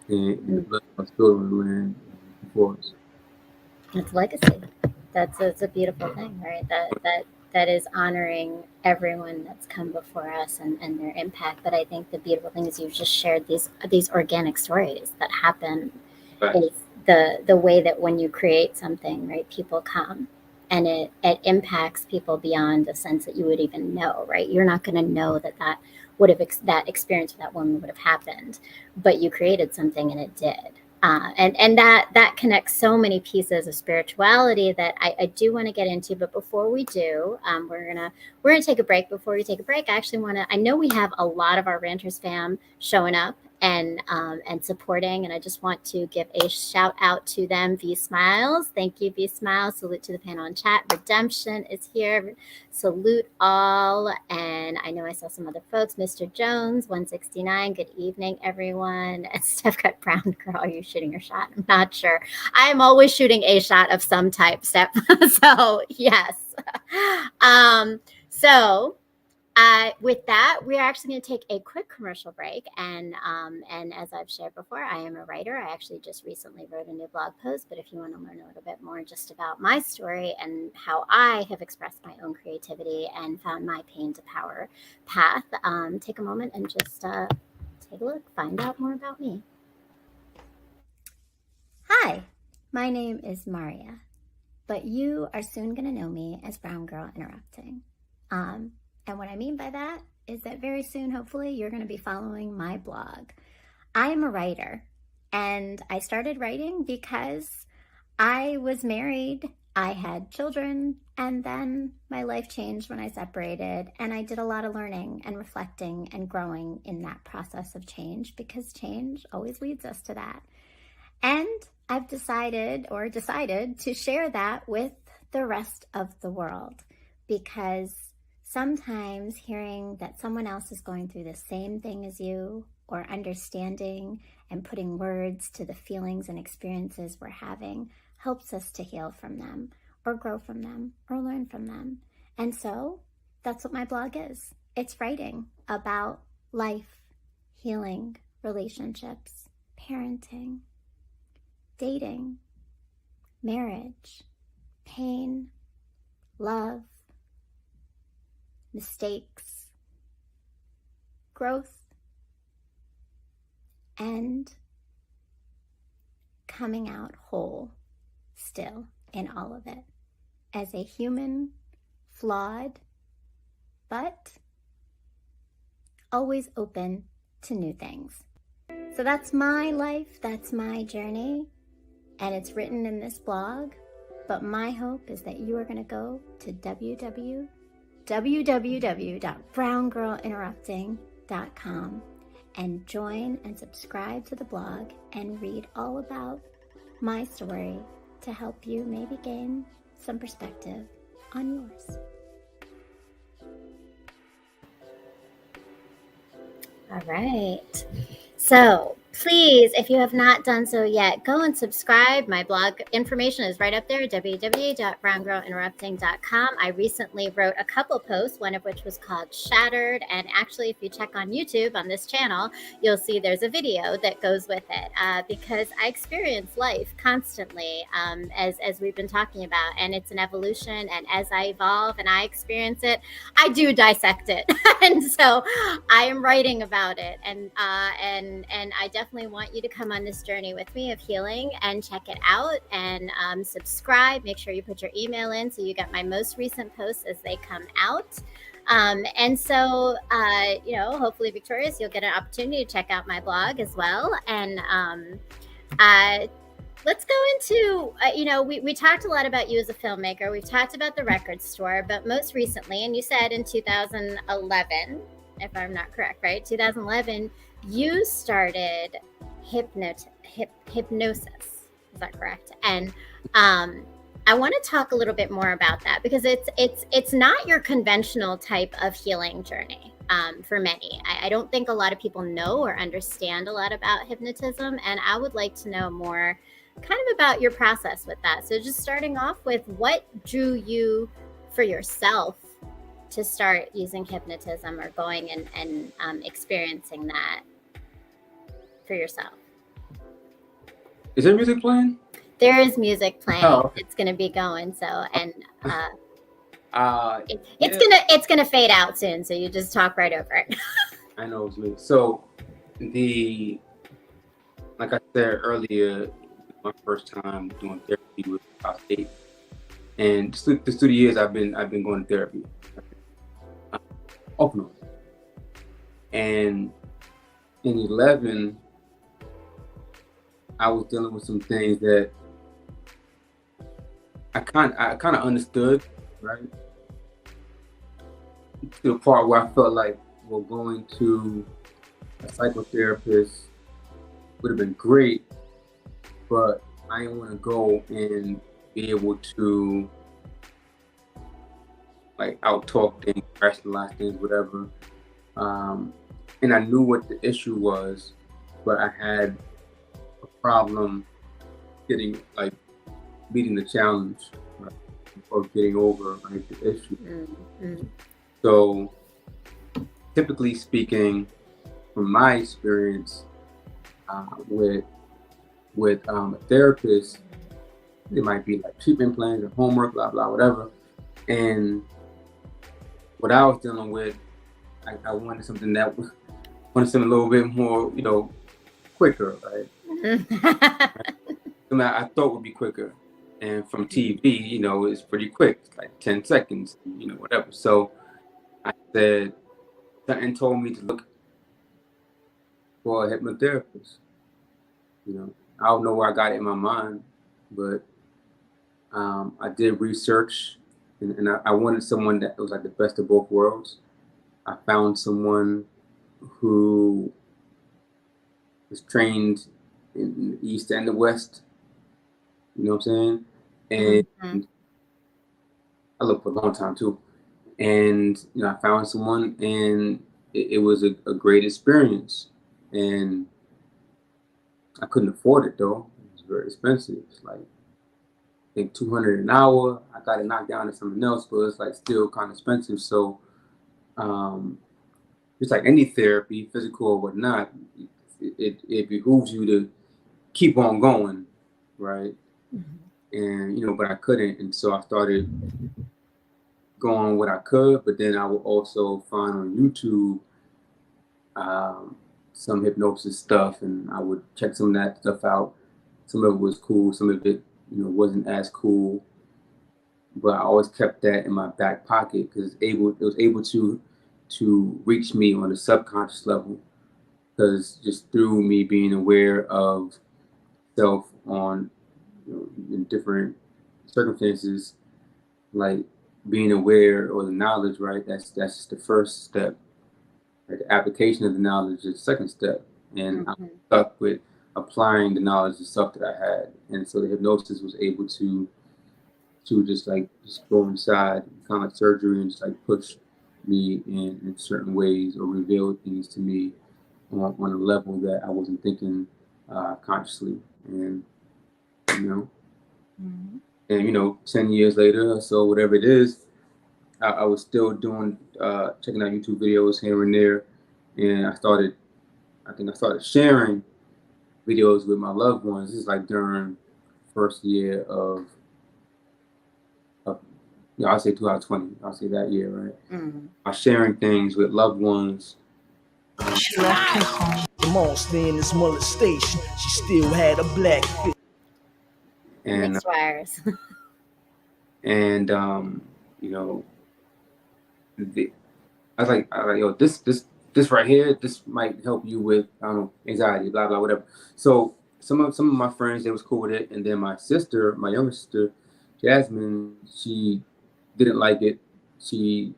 and the Mm. blood that's spilled on the land before us. It's legacy. That's a beautiful thing, right? That is honoring everyone that's come before us and their impact. But I think the beautiful thing is you've just shared these organic stories that happen. Facts. Is the way that when you create something, right, people come and it impacts people beyond the sense that you would even know, right? You're not going to know that would have that experience with that woman would have happened, but you created something and it did. And that connects so many pieces of spirituality that I do want to get into. But before we do, we're gonna take a break. Before we take a break, I actually want to. I know we have a lot of our Ranters fam showing up and supporting, and I just want to give a shout out to them. V Smiles, thank you, V Smiles. Salute to the panel in chat. Redemption is here. Salute all, and I know I saw some other folks. Mr. Jones, 169. Good evening, everyone. And Steph got brown girl. Are you shooting your shot? I'm not sure. I'm always shooting a shot of some type, Steph. So yes. So with that, we're actually going to take a quick commercial break. And as I've shared before, I am a writer. I actually just recently wrote a new blog post. But if you want to learn a little bit more just about my story and how I have expressed my own creativity and found my pain to power path, take a moment and just take a look, find out more about me. Hi, my name is Maria, but you are soon going to know me as Brown Girl Interrupting. And what I mean by that is that very soon, hopefully, you're going to be following my blog. I am a writer, and I started writing because I was married, I had children, and then my life changed when I separated, and I did a lot of learning and reflecting and growing in that process of change, because change always leads us to that. And I've decided to share that with the rest of the world, because sometimes hearing that someone else is going through the same thing as you, or understanding and putting words to the feelings and experiences we're having, helps us to heal from them, or grow from them, or learn from them. And so that's what my blog is. It's writing about life, healing, relationships, parenting, dating, marriage, pain, love, mistakes, growth, and coming out whole still in all of it as a human, flawed, but always open to new things. So that's my life, that's my journey, and it's written in this blog. But my hope is that you are going to go to www.browngirlinterrupting.com and join and subscribe to the blog and read all about my story to help you maybe gain some perspective on yours. All right. So please, if you have not done so yet, go and subscribe. My blog information is right up there, www.browngirlinterrupting.com. I recently wrote a couple posts, one of which was called Shattered. And actually, if you check on YouTube on this channel, you'll see there's a video that goes with it, because I experience life constantly, as we've been talking about. And it's an evolution. And as I evolve and I experience it, I do dissect it. And so I am writing about it. And I definitely definitely want you to come on this journey with me of healing and check it out and subscribe. Make sure you put your email in so you get my most recent posts as they come out. And so, hopefully, Victorious, you'll get an opportunity to check out my blog as well. And let's go into, we talked a lot about you as a filmmaker. We've talked about the record store, but most recently, and you said in 2011, if I'm not correct, right? 2011, you started hypnosis. Is that correct? And I want to talk a little bit more about that because it's not your conventional type of healing journey for many. I don't think a lot of people know or understand a lot about hypnotism, and I would like to know more kind of about your process with that. So just starting off with, what drew you for yourself to start using hypnotism or going and experiencing that for yourself? Is there music playing? There is music playing. Oh, okay. It's going to be going. So, and it's gonna fade out soon. So you just talk right over it. I know it's me. So like I said earlier, my first time doing therapy was about 8, and the 2 years I've been going to therapy, off and on. And in 11, I was dealing with some things that I kind of understood, right? To the part where I felt like, well, going to a psychotherapist would have been great, but I didn't want to go and be able to like out-talk things, rationalize things, whatever. And I knew what the issue was, but I had a problem meeting the challenge, right, or getting over the issue. Mm-hmm. So typically speaking, from my experience with a therapist, it might be like treatment plans or homework, blah, blah, whatever. And what I was dealing with, I wanted something a little bit more, quicker, right? Something I thought would be quicker. And from TV, it's pretty quick, it's like 10 seconds, whatever. So I said, something told me to look for a hypnotherapist. I don't know where I got it in my mind, but I did research, and I wanted someone that was like the best of both worlds. I found someone who was trained in the East and the West. You know what I'm saying? And I looked for a long time too. And I found someone, and it was a great experience. And I couldn't afford it though. It was very expensive. It's like, I think $200 an hour. I got it knocked down to something else, but it's like still kind of expensive. So just like any therapy, physical or whatnot, it behooves you to keep on going, right? And but I couldn't, and so I started going what I could, but then I would also find on YouTube some hypnosis stuff, and I would check some of that stuff out. Some of it was cool, some of it wasn't as cool, but I always kept that in my back pocket because it was able to reach me on a subconscious level, because just through me being aware of self on in different circumstances, like being aware or the knowledge, right? That's just the first step. Right? The application of the knowledge is the second step, and I'm stuck with applying the knowledge and stuff that I had, and so the hypnosis was able to just go inside, kind of like surgery, and just like push me in certain ways or reveal things to me on a level that I wasn't thinking consciously, and 10 years later or so, whatever it is, I was still doing checking out YouTube videos here and there, and I started sharing videos with my loved ones. This is like during first year of I'll say 2020. I'll say that year, right? I was sharing things with loved ones. She left her home. monster in this molestation. She still had a black fit. And Mixed wires. and you know, the, I was like, yo, this right here, this might help you with anxiety, blah blah whatever. So some of my friends, they was cool with it, and then my sister, my younger sister, Jasmine, she didn't like it. She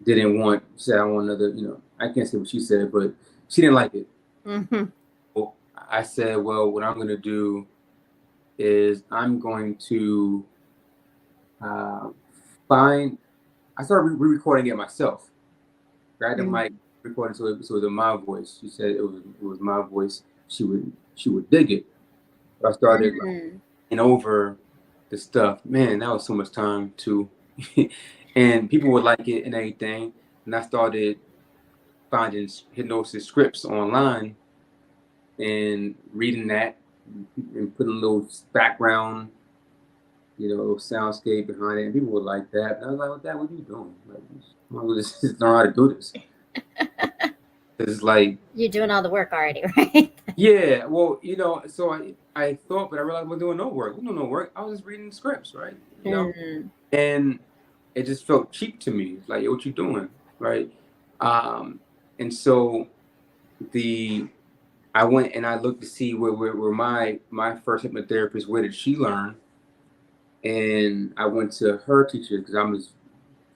didn't want. She said, I want another. I can't say what she said, but she didn't like it. Mm-hmm. Well, I said, well, what I'm gonna do is I'm going to uh, find. I started re-recording it myself. Grabbed the mic, recording so it was in my voice. She said it was my voice. She would dig it. So I started and over the stuff. Man, that was so much time too, and people would like it and everything. And I started finding hypnosis scripts online and reading that and putting a little background, little soundscape behind it. And people would like that. And I was like, "What that? What are you doing? Like, I just learn how to do this." It's like, You're doing all the work already, right? yeah, well, so I thought, but I realized I wasn't doing no work. I wasn't doing no work. I was just reading scripts, right? And it just felt cheap to me. It's like, what you doing, right? And so I went and I looked to see where my first hypnotherapist, where did she learn? And I went to her teacher because I'm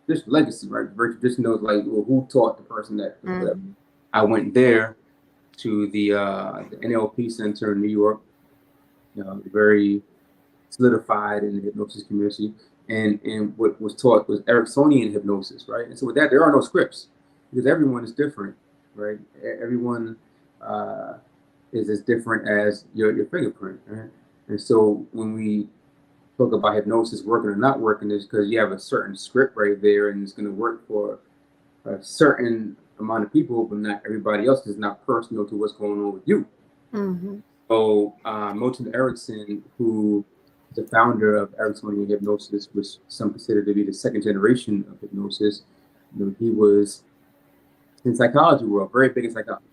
just legacy, right? Very traditional, like, well, who taught the person that? Whatever. I went there to the NLP Center in New York, very solidified in the hypnosis community. And what was taught was Ericksonian hypnosis, right? And so with that, there are no scripts because everyone is different, right? Everyone is as different as your fingerprint, right? And so when we talk about hypnosis working or not working, is because you have a certain script right there, and it's going to work for a certain amount of people, but not everybody else. Is not personal to what's going on with you. So Milton Erickson, who is the founder of Ericksonian hypnosis, which some consider to be the second generation of hypnosis, he was in psychology world, very big in psychology,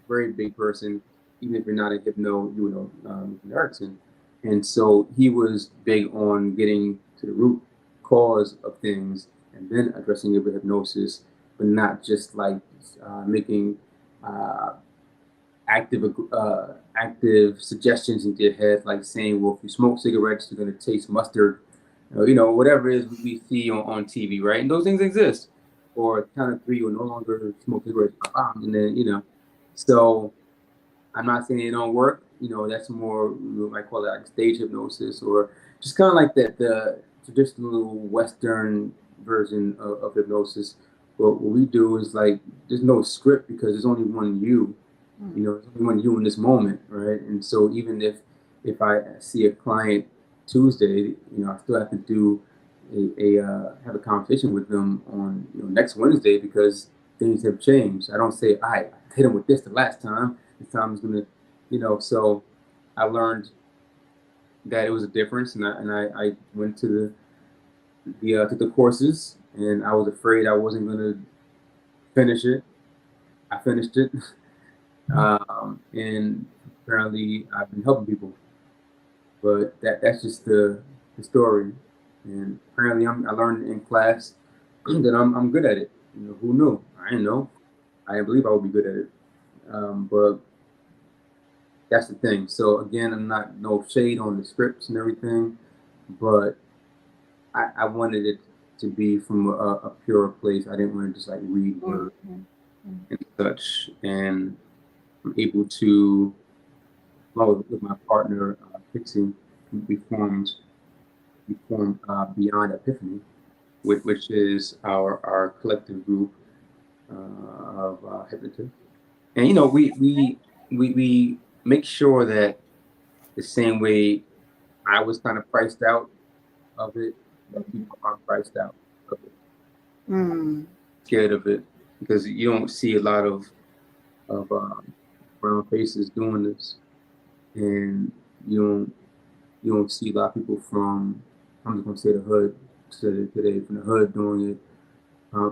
very big person. Even if you're not a hypno, you would know Milton Erickson. And so he was big on getting to the root cause of things and then addressing it with hypnosis, but not just like making active suggestions into your head, like saying, well, if you smoke cigarettes, you're going to taste mustard, whatever it is we see on TV, right? And those things exist. Or count of three, you'll no longer smoke cigarettes, and then, so I'm not saying it don't work. That's more, I call it like stage hypnosis, or just kind of like the traditional Western version of hypnosis. But what we do is like, there's no script because there's only one you. There's only one you in this moment, right? And so even if I see a client Tuesday, I still have to do have a conversation with them on next Wednesday because things have changed. I don't say, I hit them with this the last time. This time is gonna, So I learned that it was a difference, and I went to took the courses, and I was afraid I wasn't gonna finish it. I finished it, and apparently I've been helping people. But that's just the story, and apparently I learned in class that I'm good at it. Who knew? I didn't know. I didn't believe I would be good at it. But that's the thing. So again, I'm not no shade on the scripts and everything, but I wanted it to be from a pure place. I didn't want to just like read words and such. And I'm able to, well, with my partner Pixie, we formed Beyond Epiphany, which is our collective group of hypnotists. And we make sure that the same way I was kind of priced out of it, that people aren't priced out of it, scared of it, because you don't see a lot of brown faces doing this, and you don't see a lot of people from, I'm just gonna say the hood today, from the hood doing it,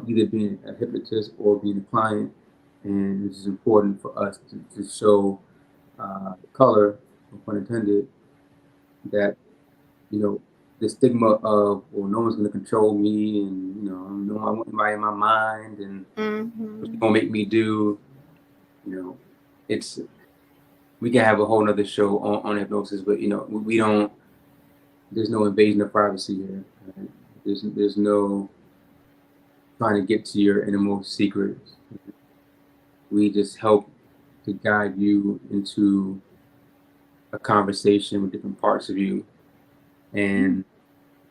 either being a hypnotist or being a client. and it's important for us to show the color, no pun intended, that, you know, the stigma of, well, no one's going to control me, and, you know, I want anybody in my mind, and what's Mm-hmm. going to make me do, you know, it's, we can have a whole nother show on hypnosis, but, you know, we don't, there's no invasion of privacy here. Right? There's no trying to get to your innermost secrets. We just help to guide you into a conversation with different parts of you. And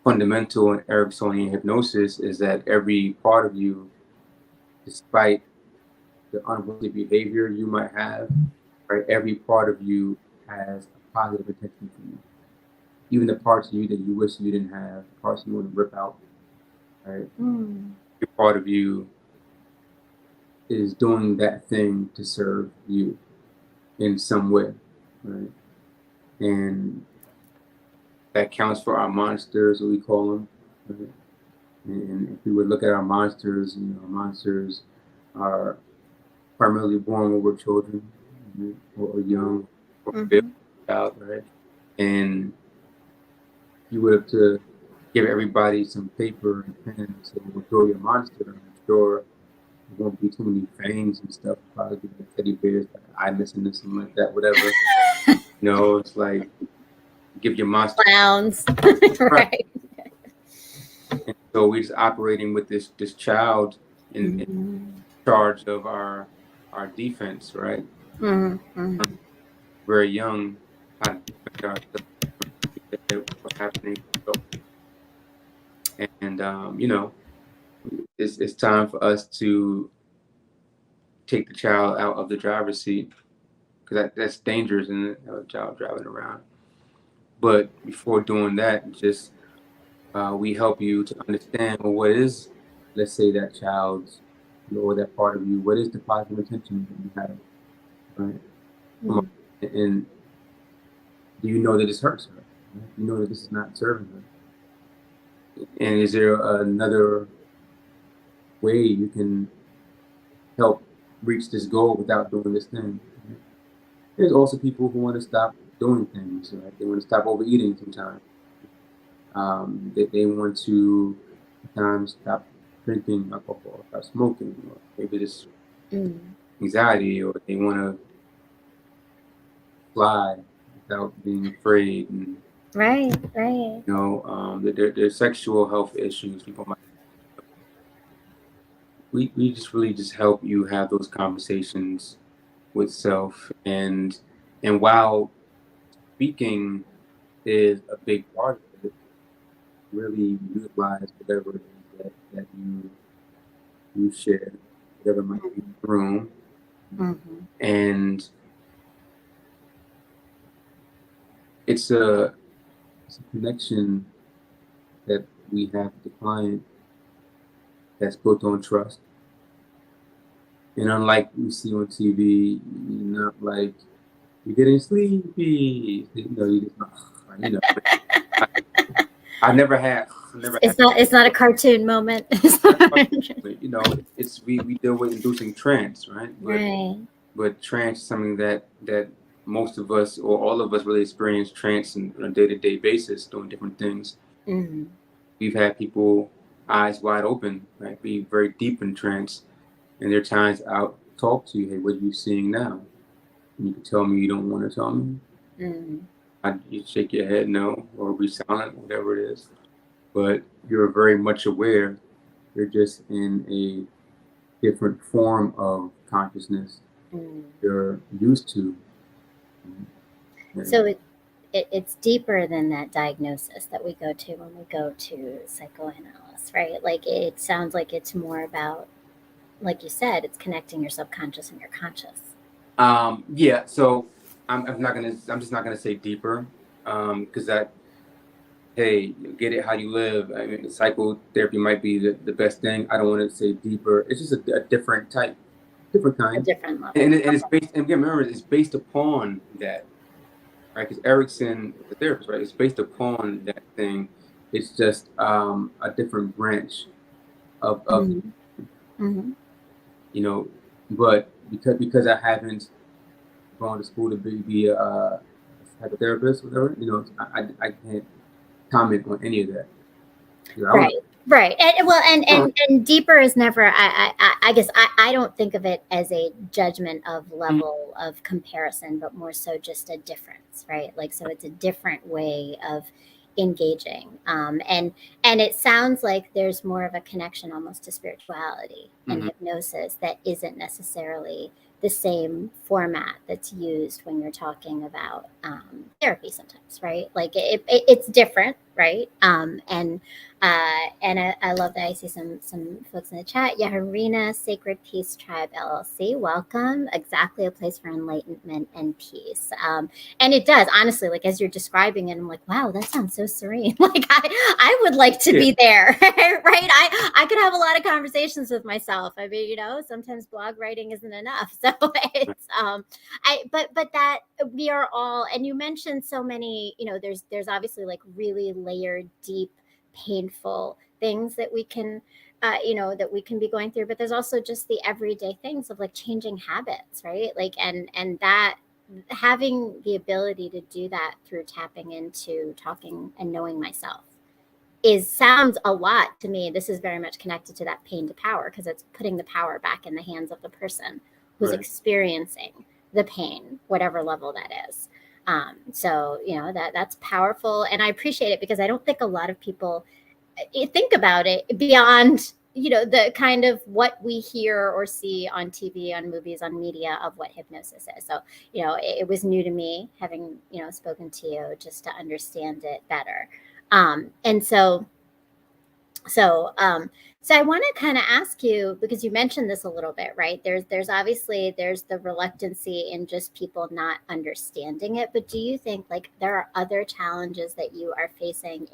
fundamental in Ericksonian hypnosis is that every part of you, despite the unwanted behavior you might have, right, every part of you has a positive intention for you. Even the parts of you that you wish you didn't have, parts you want to rip out, right? Every part of you is doing that thing to serve you in some way, right? And that counts for our monsters, what we call them, right? And if we would look at our monsters, you know, our monsters are primarily born when we're children, right? Or young, or Mm-hmm. child, right? And you would have to give everybody some paper and pen and say, "We'll draw your monster." I'm sure there won't be too many fangs and stuff. Probably be like teddy bears, like eye missing or something like that, whatever. You know, it's like give your monster. Clowns. Right. And so we're just operating with this child in charge of our defense, right? Mm-hmm. Very young, how to defend ourselves, what's happening. So, and you know, it's time for us to take the child out of the driver's seat, because that's dangerous, and a child driving around. But before doing that, just we help you to understand, well, what is, let's say, that child's, you know, or that part of you, what is the positive intention that you have, right? And do you know that this hurts her? Right? You know that this is not serving her. And is there another way you can help reach this goal without doing this thing? Right? There's also people who want to stop doing things, right? They want to stop overeating sometimes. They want to sometimes stop drinking alcohol, stop smoking, or maybe just anxiety, or they want to fly without being afraid. And, Right. you know, there's sexual health issues. People might. We just really just help you have those conversations with self, and while speaking is a big part of it, really utilize whatever it is that you share, whatever might be in the room, and it's a connection that we have with the client that's built on trust. And unlike we see on TV, you're not like, you're getting sleepy. You know, you just, you know. I never had. It's not a cartoon moment. But, you know, it's we deal with inducing trance, right? But trance is something that most of us, or all of us, really experience trance on a day-to-day basis, doing different things. We've had people eyes wide open, right? Be very deep in trance, and there are times I'll talk to you, hey, what are you seeing now? And you can tell me you don't want to tell me. You shake your head no, or be silent, whatever it is. But you're very much aware. You're just in a different form of consciousness you're used to. So it's deeper than that diagnosis that we go to when we go to psychoanalysis, right? Like it sounds like it's more about, like you said, it's connecting your subconscious and your conscious. Yeah. So I'm just not gonna say deeper, because that, hey, get it how you live. I mean, psychotherapy might be the best thing. I don't want to say deeper. It's just a different type, different kind, a different level. And it's based. And again, remember, it's based upon that, right? Because Erickson, the therapist, right? It's based upon that thing. It's just a different branch of you know. But because I haven't gone to school to be a psychotherapist, whatever. I can't comment on any of that. Right. Right. And deeper is never, I guess I don't think of it as a judgment of level of comparison, but more so just a difference, right? Like, so it's a different way of engaging. And it sounds like there's more of a connection almost to spirituality and hypnosis that isn't necessarily the same format that's used when you're talking about therapy sometimes, right? Like it's different, right? And I love that I see some folks in the chat. Yaharina, Sacred Peace Tribe LLC, welcome. Exactly a place for enlightenment and peace. And it does, honestly, like as you're describing it, I'm like, wow, that sounds so serene. Like I would like to be there, right? I could have a lot of conversations with myself. I mean, sometimes blog writing isn't enough. So it's but that we are all, and you mentioned so many, there's obviously like really layered, deep, painful things that we can that we can be going through, but there's also just the everyday things of like changing habits, right? Like and that having the ability to do that through tapping into talking and knowing myself sounds a lot to me. This is very much connected to that pain to power, because it's putting the power back in the hands of the person who's experiencing the pain, whatever level that is. So that's powerful, and I appreciate it, because I don't think a lot of people think about it beyond the kind of what we hear or see on TV, on movies, on media of what hypnosis is. So it was new to me, having spoken to you, just to understand it better. And so I want to kind of ask you, because you mentioned this a little bit, right? There's obviously the reluctancy in just people not understanding it, but do you think like there are other challenges that you are facing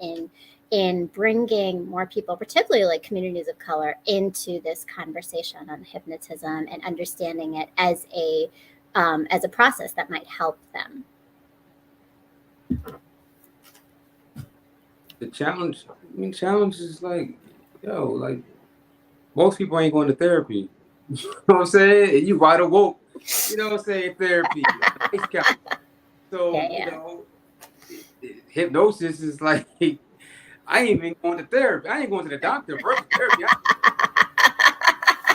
in bringing more people, particularly like communities of color, into this conversation on hypnotism and understanding it as a process that might help them? The challenge is like, like most people ain't going to therapy. You know what I'm saying? You wide awoke, therapy. So, hypnosis is like, I ain't even going to therapy. I ain't going to the doctor first. Therapy.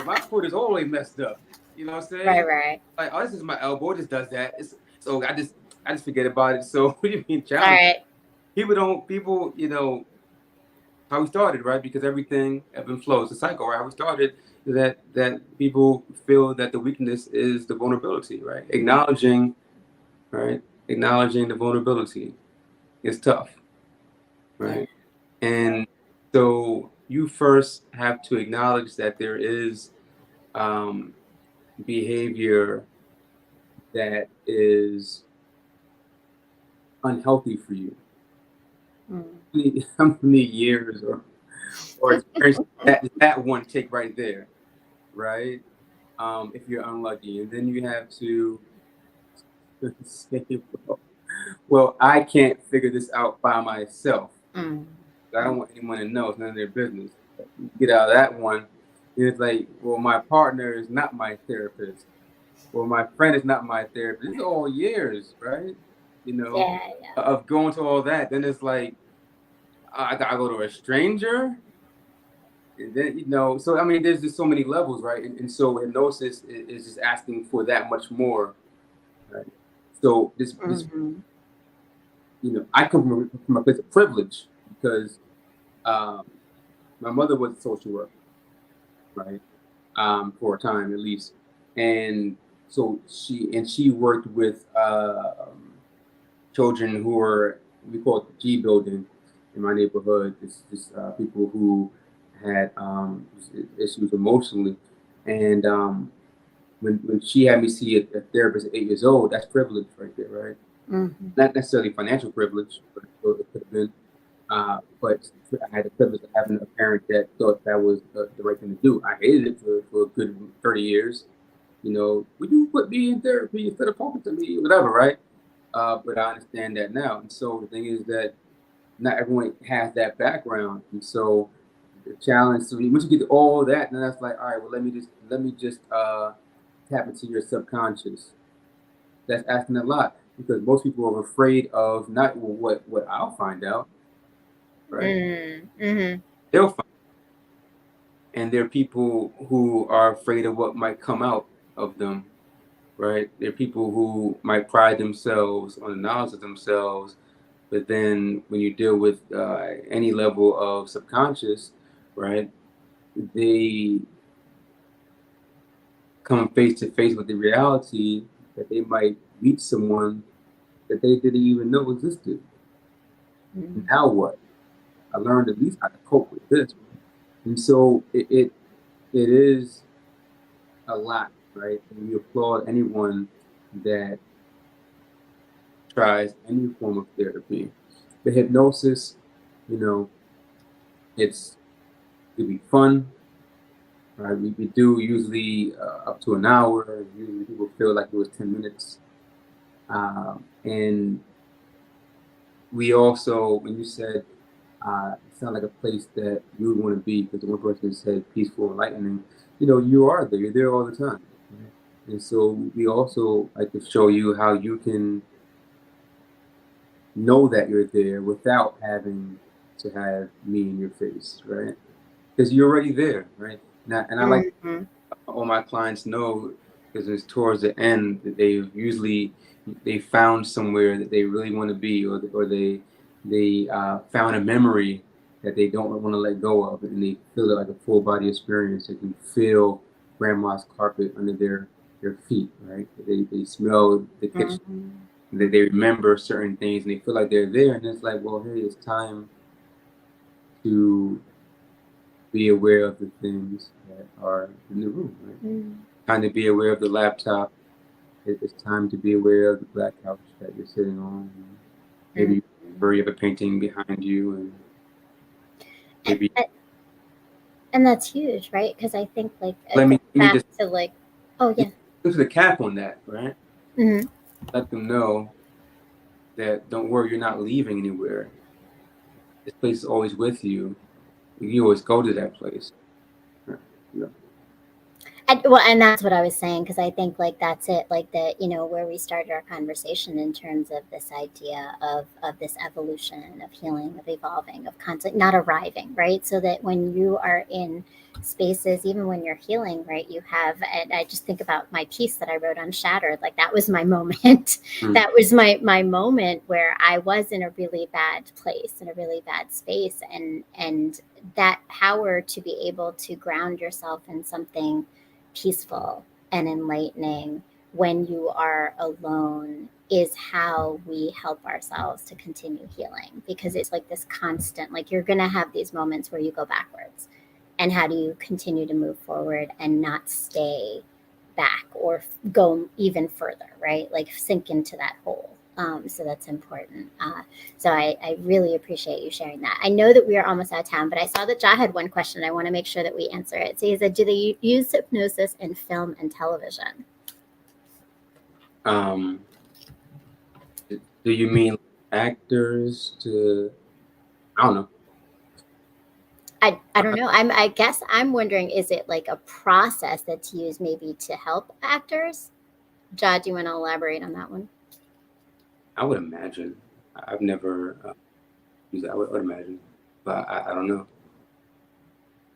My foot is always messed up. You know what I'm saying? Right. Like, oh, this is my elbow. It just does that. So I just forget about it. So what do you mean challenge? Right. People, how we started, right? Because everything ebb and flows. It's a cycle, right? How we started that people feel that the weakness is the vulnerability, right? Acknowledging the vulnerability is tough, right? And so you first have to acknowledge that there is behavior that is unhealthy for you. How many years or experience that one take right there, right? If you're unlucky, and then you have to say, well, I can't figure this out by myself. I don't want anyone to know. It's none of their business. You get out of that one, and it's like, well, my partner is not my therapist. Well, my friend is not my therapist. These are all years, right? Of going to all that. Then it's like, I gotta go to a stranger. And then, so I mean, there's just so many levels, right? And so hypnosis is just asking for that much more, right? So this I come from a place of privilege, because my mother was a social worker, right? For a time at least, and so she worked with children who were, we call it the G building in my neighborhood. It's just people who had issues emotionally, and when she had me see a therapist at 8 years old, that's privilege right there, right? Not necessarily financial privilege, but it could have been. But I had the privilege of having a parent that thought that was the right thing to do. I hated it for a good 30 years. Would you put me in therapy instead of talking to me, whatever, right? But I understand that now. And so the thing is that not everyone has that background. And so the challenge, so once you get all that, then that's like, all right, well, let me just tap into your subconscious. That's asking a lot, because most people are afraid of not what I'll find out, right? Mm-hmm. They'll find, and there are people who are afraid of what might come out of them, right? There are people who might pride themselves on the knowledge of themselves, but then when you deal with any level of subconscious, right, they come face to face with the reality that they might meet someone that they didn't even know existed. Mm-hmm. Now what? I learned at least how to cope with this. And so it is a lot, right? And we applaud anyone that tries any form of therapy. The hypnosis, you know, it's to be fun, right? We do usually up to an hour. Usually people feel like it was 10 minutes. And we also, when you said, it sounded like a place that you would want to be, because the one person said peaceful, enlightening, you are there. You're there all the time. Right? And so we also like to show you how you can know that you're there without having to have me in your face, right? Because you're already there, right? And I like Mm-hmm. all my clients know, because it's towards the end that they found somewhere that they really want to be, or they found a memory that they don't want to let go of, and they feel it like a full body experience. They can feel grandma's carpet under their feet, right? They smell the kitchen. Mm-hmm. That they remember certain things, and they feel like they're there, and it's like, well, hey, it's time to be aware of the things that are in the room, right? Mm-hmm. Time to be aware of the laptop. It's time to be aware of the black couch that you're sitting on. Maybe you have a painting behind you, and maybe And that's huge, right? Because I think like let me back just to like, oh yeah. put the cap on that, right? Mm-hmm. Let them know that don't worry, you're not leaving anywhere. This place is always with you. You always go to that place. Right? Yeah. And that's what I was saying, because I think like that's it, like where we started our conversation in terms of this idea of this evolution of healing, of evolving, of constant, not arriving, right? So that when you are in spaces, even when you're healing, right, you have, and I just think about my piece that I wrote on Shattered, like that was my moment. That was my moment where I was in a really bad place, in a really bad space, and that power to be able to ground yourself in something peaceful and enlightening when you are alone is how we help ourselves to continue healing, because it's like this constant, like you're going to have these moments where you go backwards, and how do you continue to move forward and not stay back or go even further, right? Like sink into that hole. So that's important. So I really appreciate you sharing that. I know that we are almost out of time, but I saw that Ja had one question. I want to make sure that we answer it. So he said, do they use hypnosis in film and television? Do you mean actors to? I don't know. I don't know. I guess I'm wondering, is it like a process that's used maybe to help actors? Ja, do you want to elaborate on that one? I would imagine. I've never used it. I would imagine, but I don't know.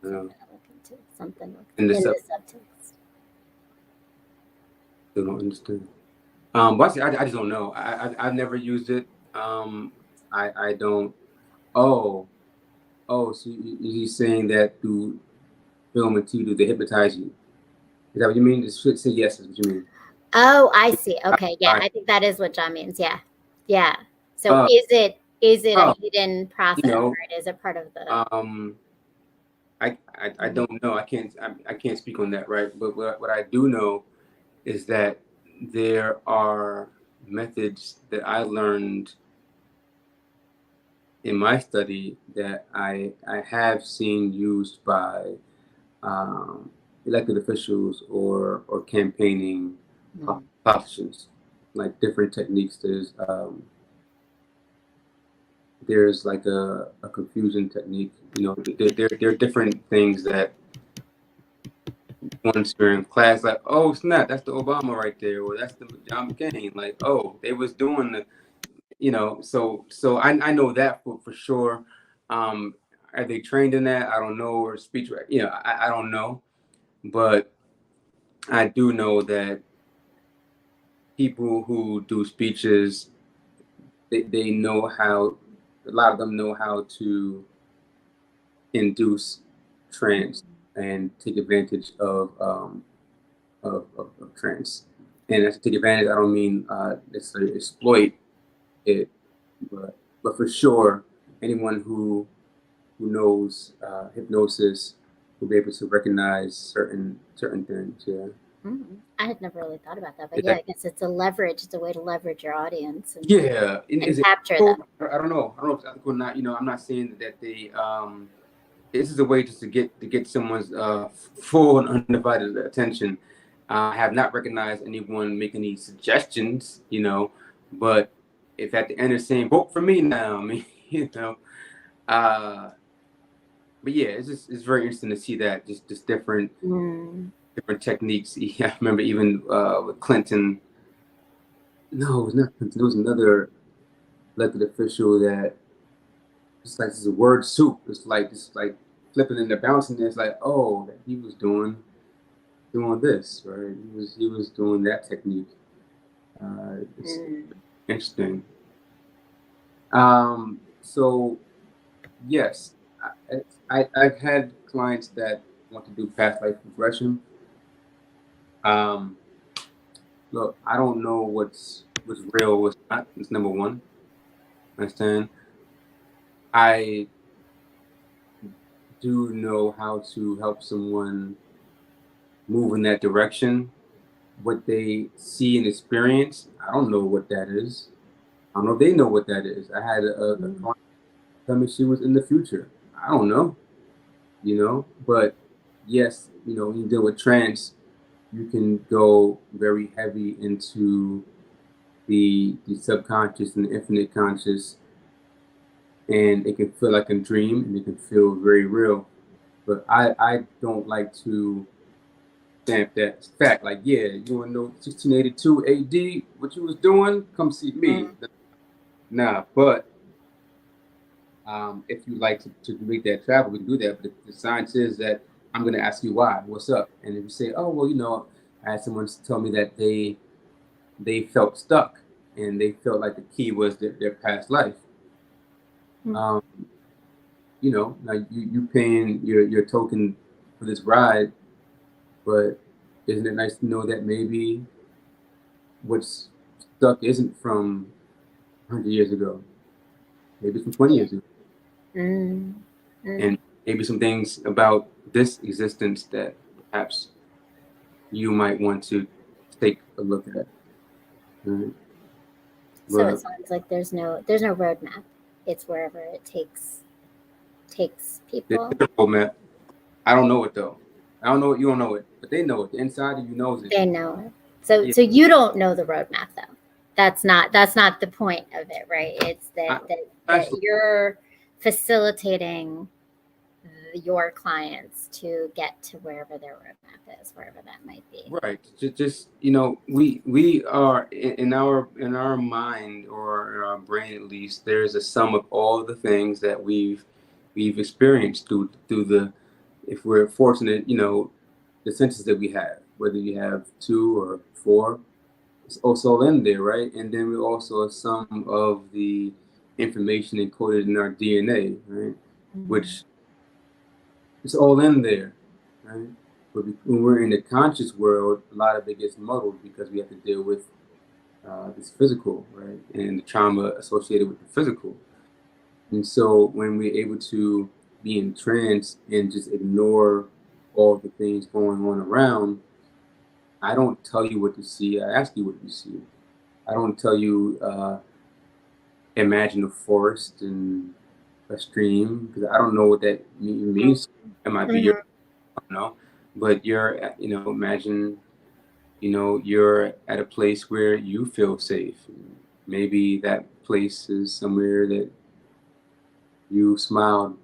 I don't know. Look into something In the in the subtext. Still don't understand. But I just don't know. I've never used it. I don't. Oh, so he's saying that through film and TV, they hypnotize you. Is that what you mean? Say yes. Is what you mean? Oh, I see. Okay, yeah, I think that is what John means. Yeah, yeah. So Uh, is it a oh, hidden process, know, right? Is it part of the? I don't know. I can't speak on that, right? But what I do know is that there are methods that I learned in my study that I have seen used by um, elected officials or campaigning politicians, like different techniques. There's like a confusion technique. There are different things that once you're in class, like, oh snap, that's the Obama right there, or that's the John McCain. Like, oh, they was doing the, so I know that for sure. Are they trained in that? I don't know, or speech, I don't know, but I do know that people who do speeches, they know how, a lot of them know how to induce trance and take advantage of trance. And as to take advantage, I don't mean necessarily exploit it, but for sure, anyone who knows hypnosis will be able to recognize certain things. Yeah. I had never really thought about that, but Yeah. yeah, I guess it's a leverage. It's a way to leverage your audience and, Yeah. and capture them. I don't know. I don't know if it's ethical or not. I'm not saying that they. This is a way just to get someone's full and undivided attention. I have not recognized anyone make any suggestions, but if at the end they're saying vote for me now, I mean, but yeah, it's very interesting to see that just different techniques. Yeah, I remember even with Clinton. No, it was not Clinton. It was another elected official that it's like this is a word soup. It's like flipping and bouncing. It's like, oh, he was doing this, right? He was doing that technique. It's interesting. So yes, I've had clients that want to do past life regression. Look, I don't know what's real, what's not. It's number one. Understand? I do know how to help someone move in that direction. What they see and experience, I don't know what that is. I don't know if they know what that is. I had a client tell me she was in the future. I don't know, but yes, when you deal with trance, you can go very heavy into the subconscious and the infinite conscious, and it can feel like a dream and it can feel very real. But I don't like to stamp that fact. Like, yeah, you want to know 1682 AD, what you was doing? Come see me. Nah, but if you like to make that travel, we can do that. But the science is that I'm going to ask you why. What's up? And if you say, oh, well, I had someone tell me that they felt stuck and they felt like the key was their past life. Now you paying your token for this ride, but isn't it nice to know that maybe what's stuck isn't from 100 years ago, maybe from 20 years ago, and maybe some things about this existence that perhaps you might want to take a look at. Right? So it sounds like there's no roadmap. It's wherever it takes people. The roadmap. I don't know it though. I don't know it. You don't know it, but they know it. The inside of you knows it. They know it. So you don't know the roadmap though. That's not the point of it, right? It's that you're facilitating your clients to get to wherever their roadmap is, wherever that might be. Right. Just we are in our mind, or in our brain at least, there's a sum of all the things that we've experienced through the, if we're fortunate, the senses that we have, whether you have 2 or 4, it's also in there, right? And then we also have some of the information encoded in our DNA, right? Which is all in there, right? But when we're in the conscious world, a lot of it gets muddled because we have to deal with this physical, right? And the trauma associated with the physical. And so when we're able to be in trance and just ignore all the things going on around, I don't tell you what to see. I ask you what you see. I don't tell you imagine a forest and a stream, because I don't know what that means. It might be your, I don't know, but you're, imagine, you're at a place where you feel safe. Maybe that place is somewhere that you smiled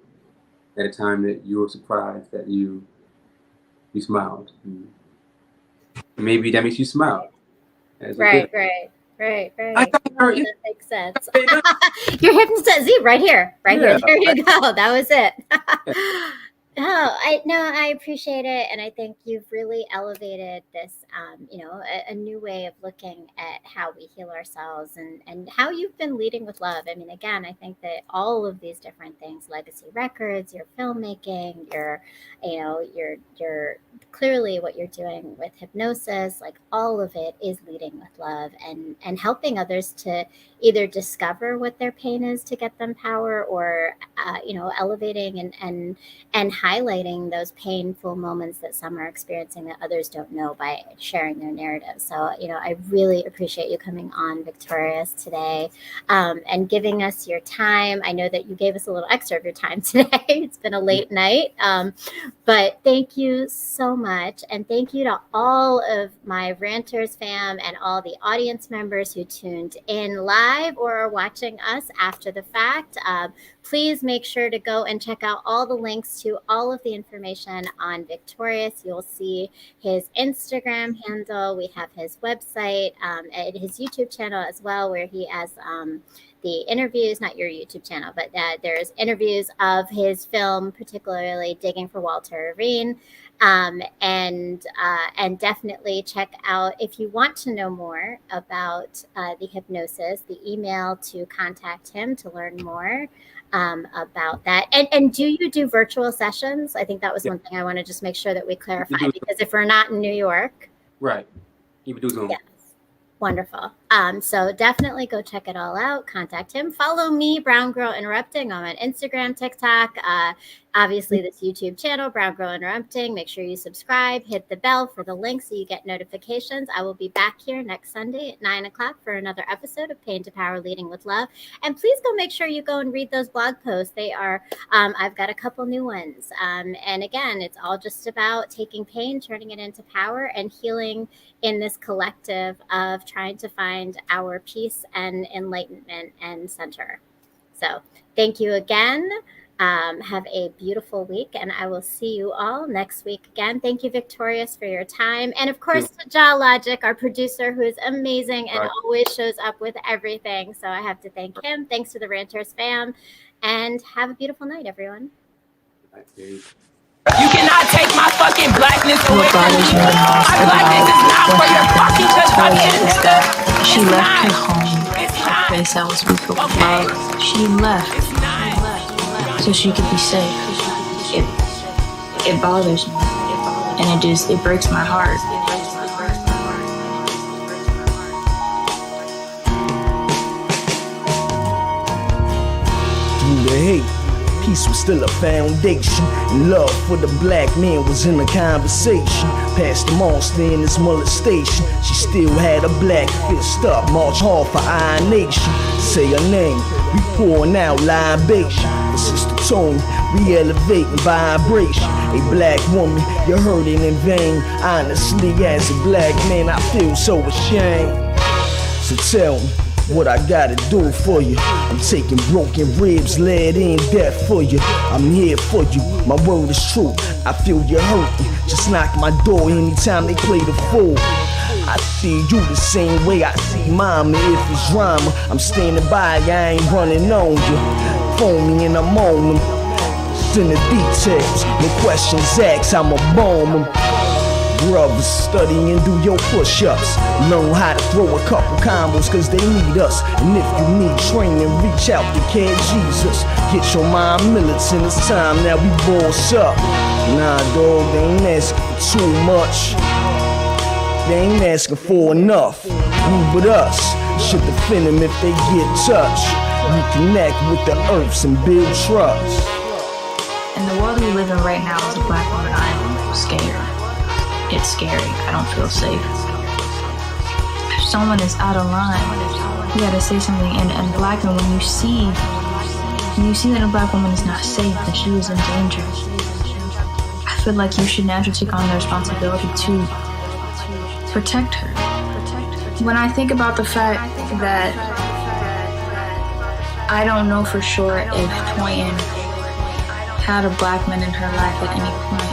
at a time that you were surprised that you You smiled. Maybe that makes you smile. Right. I thought That makes sense. You're hypnotized. See, right here. There you go. That was it. I appreciate it, and I think you've really elevated this, a new way of looking at how we heal ourselves, and how you've been leading with love. I mean, again, I think that all of these different things, legacy records, your filmmaking, your clearly what you're doing with hypnosis, like all of it is leading with love, and helping others to either discover what their pain is to get them power, or elevating and highlighting those painful moments that some are experiencing that others don't know by sharing their narrative. So, I really appreciate you coming on, Victorious, today, and giving us your time. I know that you gave us a little extra of your time today. It's been a late night, but thank you so much. And thank you to all of my Ranters fam and all the audience members who tuned in live or are watching us after the fact. Please make sure to go and check out all the links to all of the information on Victorious. You'll see his Instagram handle. We have his website, and his YouTube channel as well, where he has the interviews, not your YouTube channel, but there's interviews of his film, particularly Digging for Walter Irene. And definitely check out, if you want to know more about the hypnosis, the email to contact him to learn more about that. And do you do virtual sessions? I think that was one thing I want to just make sure that we clarify, because if we're not in New York. Right. You would do Zoom. Yes. Wonderful. So definitely go check it all out. Contact him. Follow me, Brown Girl Interrupting. I'm on Instagram, TikTok, obviously this YouTube channel, Brown Girl Interrupting. Make sure you subscribe, hit the bell for the link so you get notifications. I will be back here next Sunday at 9:00 for another episode of Pain to Power, Leading with Love. And please go make sure you go and read those blog posts. They are, I've got a couple new ones. And again, it's all just about taking pain, turning it into power, and healing in this collective of trying to find our peace and enlightenment and center. So thank you again. Have a beautiful week, and I will see you all next week again. Thank you, Victorious, for your time. And of course, to Jaw Logic, our producer, who is amazing and always shows up with everything. So I have to thank him. Thanks to the Ranters fam, and have a beautiful night, everyone. You cannot take my fucking blackness away from me. My blackness is not for your fucking consumption. She left her home, her place that was weak with love. She left so she could be safe. It bothers me, and it breaks my heart. Through the hate, peace was still a foundation, and love for the black man was in the conversation. Past the monster in his molestation, she still had a black fist up, march hard for our nation. Say her name, we pouring out libation. This is the tone, we elevating vibration. A black woman, you're hurting in vain. Honestly, as a black man, I feel so ashamed. So tell me what I gotta do for you. I'm taking broken ribs, lead in death for you. I'm here for you, my word is true. I feel you hurting, just knock my door anytime they play the fool. I see you the same way I see mama. If it's drama, I'm standing by, I ain't running on you. Phone me and I'm on them. Send the details, no questions asked, I'ma bomb them. Brothers, study and do your push-ups. Learn how to throw a couple combos, cause they need us. And if you need training, reach out to Cat Jesus. Get your mind militant, it's time now we boss up. Nah dog, they ain't asking for too much. They ain't asking for enough. You but us should defend them if they get touched. Reconnect with the earths and build trust. In the world we live in right now, as a black woman, I'm scared. It's scary. I don't feel safe. If someone is out of line, you gotta say something. And black men, when you see that a black woman is not safe, that she is in danger, I feel like you should naturally take on the responsibility to protect her. When I think about the fact that I don't know for sure if Toyin had a black man in her life at any point,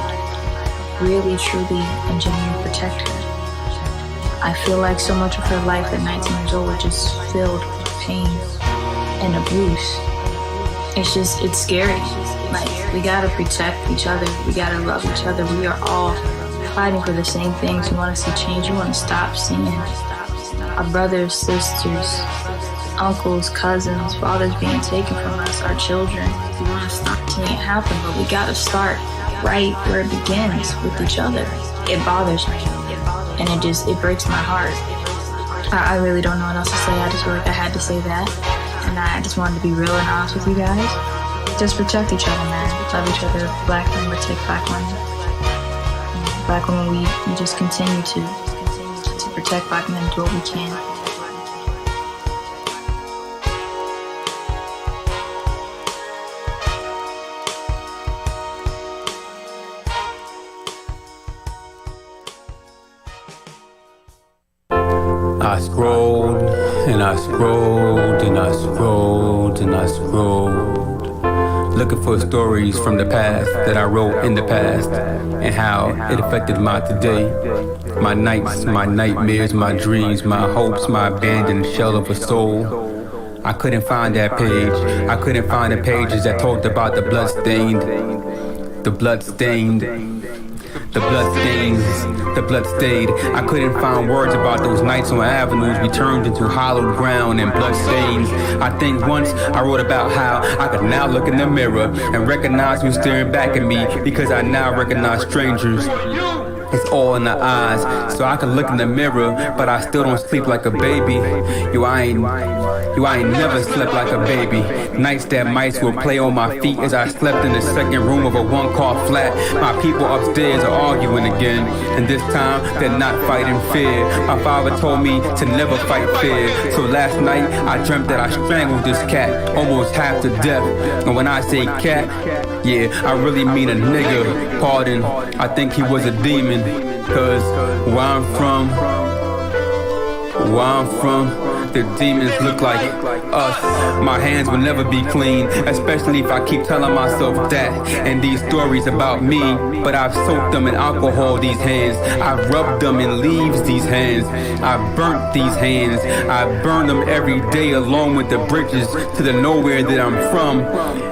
really, truly, and genuinely protect her. I feel like so much of her life at 19 years old was just filled with pain and abuse. It's scary. Like, we gotta protect each other. We gotta love each other. We are all fighting for the same things. We wanna see change. We wanna stop seeing our brothers, sisters, uncles, cousins, fathers being taken from us, our children. We wanna stop seeing it happen, but we gotta start right where it begins, with each other. It bothers me, and it breaks my heart. I really don't know what else to say. I just feel like I had to say that, and I just wanted to be real and honest with you guys. Just protect each other, man. Love each other. Black men protect black women. Black women, we just continue to protect black men and do what we can. I scrolled and I scrolled and I scrolled and I scrolled, looking for stories from the past that I wrote in the past and how it affected my today. My nights, my nightmares, my dreams, my hopes, my abandoned shell of a soul. I couldn't find that page. I couldn't find the pages that talked about the bloodstained, the bloodstained, the bloodstains, the bloodstained. I couldn't find words about those nights on avenues we turned into hollowed ground and bloodstains. I think once I wrote about how I could now look in the mirror and recognize who's staring back at me, because I now recognize strangers. It's all in the eyes, so I can look in the mirror, but I still don't sleep like a baby. I ain't never slept like a baby. Nights that mice would play on my feet as I slept in the second room of a one-car flat. My people upstairs are arguing again, and this time they're not fighting fear. My father told me to never fight fear, so last night I dreamt that I strangled this cat, almost half to death. And when I say cat, yeah, I really mean a nigga. Pardon, I think he was a demon. Cause where I'm from, the demons look like us. My hands will never be clean, especially if I keep telling myself that. And these stories about me, but I've soaked them in alcohol, these hands. I've rubbed them in leaves, these hands. I've burnt these hands. I burn them every day along with the bridges to the nowhere that I'm from.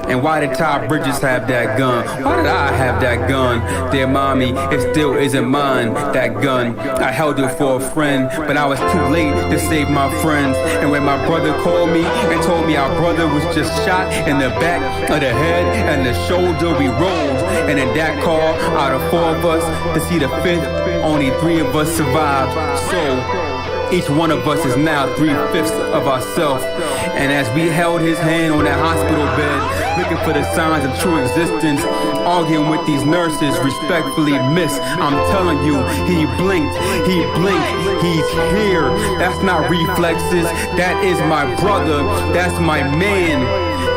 And why did Ty Bridges have that gun? Why did I have that gun? Dear mommy, it still isn't mine, that gun. I held it for a friend, but I was too late to save my friends. And when my brother called me and told me our brother was just shot in the back of the head and the shoulder, we rolled. And in that car, out of 4 of us, to see the 5th, only 3 of us survived. So each one of us is now 3/5 of ourselves. And as we held his hand on that hospital bed, looking for the signs of true existence, arguing with these nurses, respectfully, miss, I'm telling you, he blinked, he's here. That's not reflexes, that is my brother, that's my man.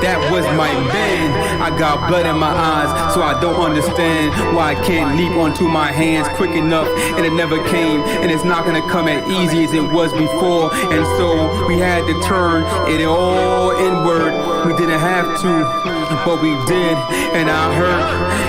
That was my man. I got blood in my eyes, so I don't understand why I can't leap onto my hands quick enough, and it never came, and it's not gonna come as easy as it was before. And so we had to turn it all inward. We didn't have to, but we did. And I hurt,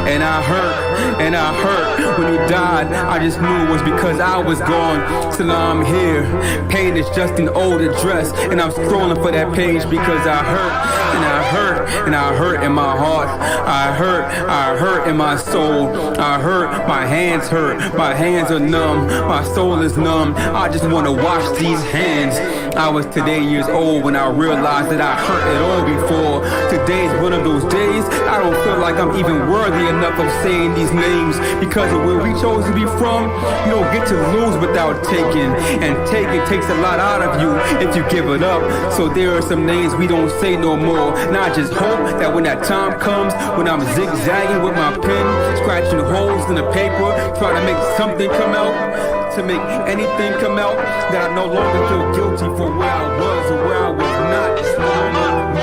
and I hurt, and I hurt. When you died, I just knew it was because I was gone. So now I'm here. Pain is just an old address, and I'm scrolling for that page because I hurt, and I hurt, and I hurt in my heart. I hurt in my soul. I hurt, my hands hurt, my hands are numb, my soul is numb. I just want to wash these hands. I was today years old when I realized that I hurt it all before. Today's one of those days I don't feel like I'm even worthy enough of saying these names, because of where we chose to be from. You don't get to lose without taking, and taking takes a lot out of you if you give it up. So there are some names we don't say no more. Now I just hope that when that time comes, when I'm zigzagging with my pen, scratching holes in the paper, trying to make something come out, to make anything come out, that I no longer feel guilty for where I was or where I was not.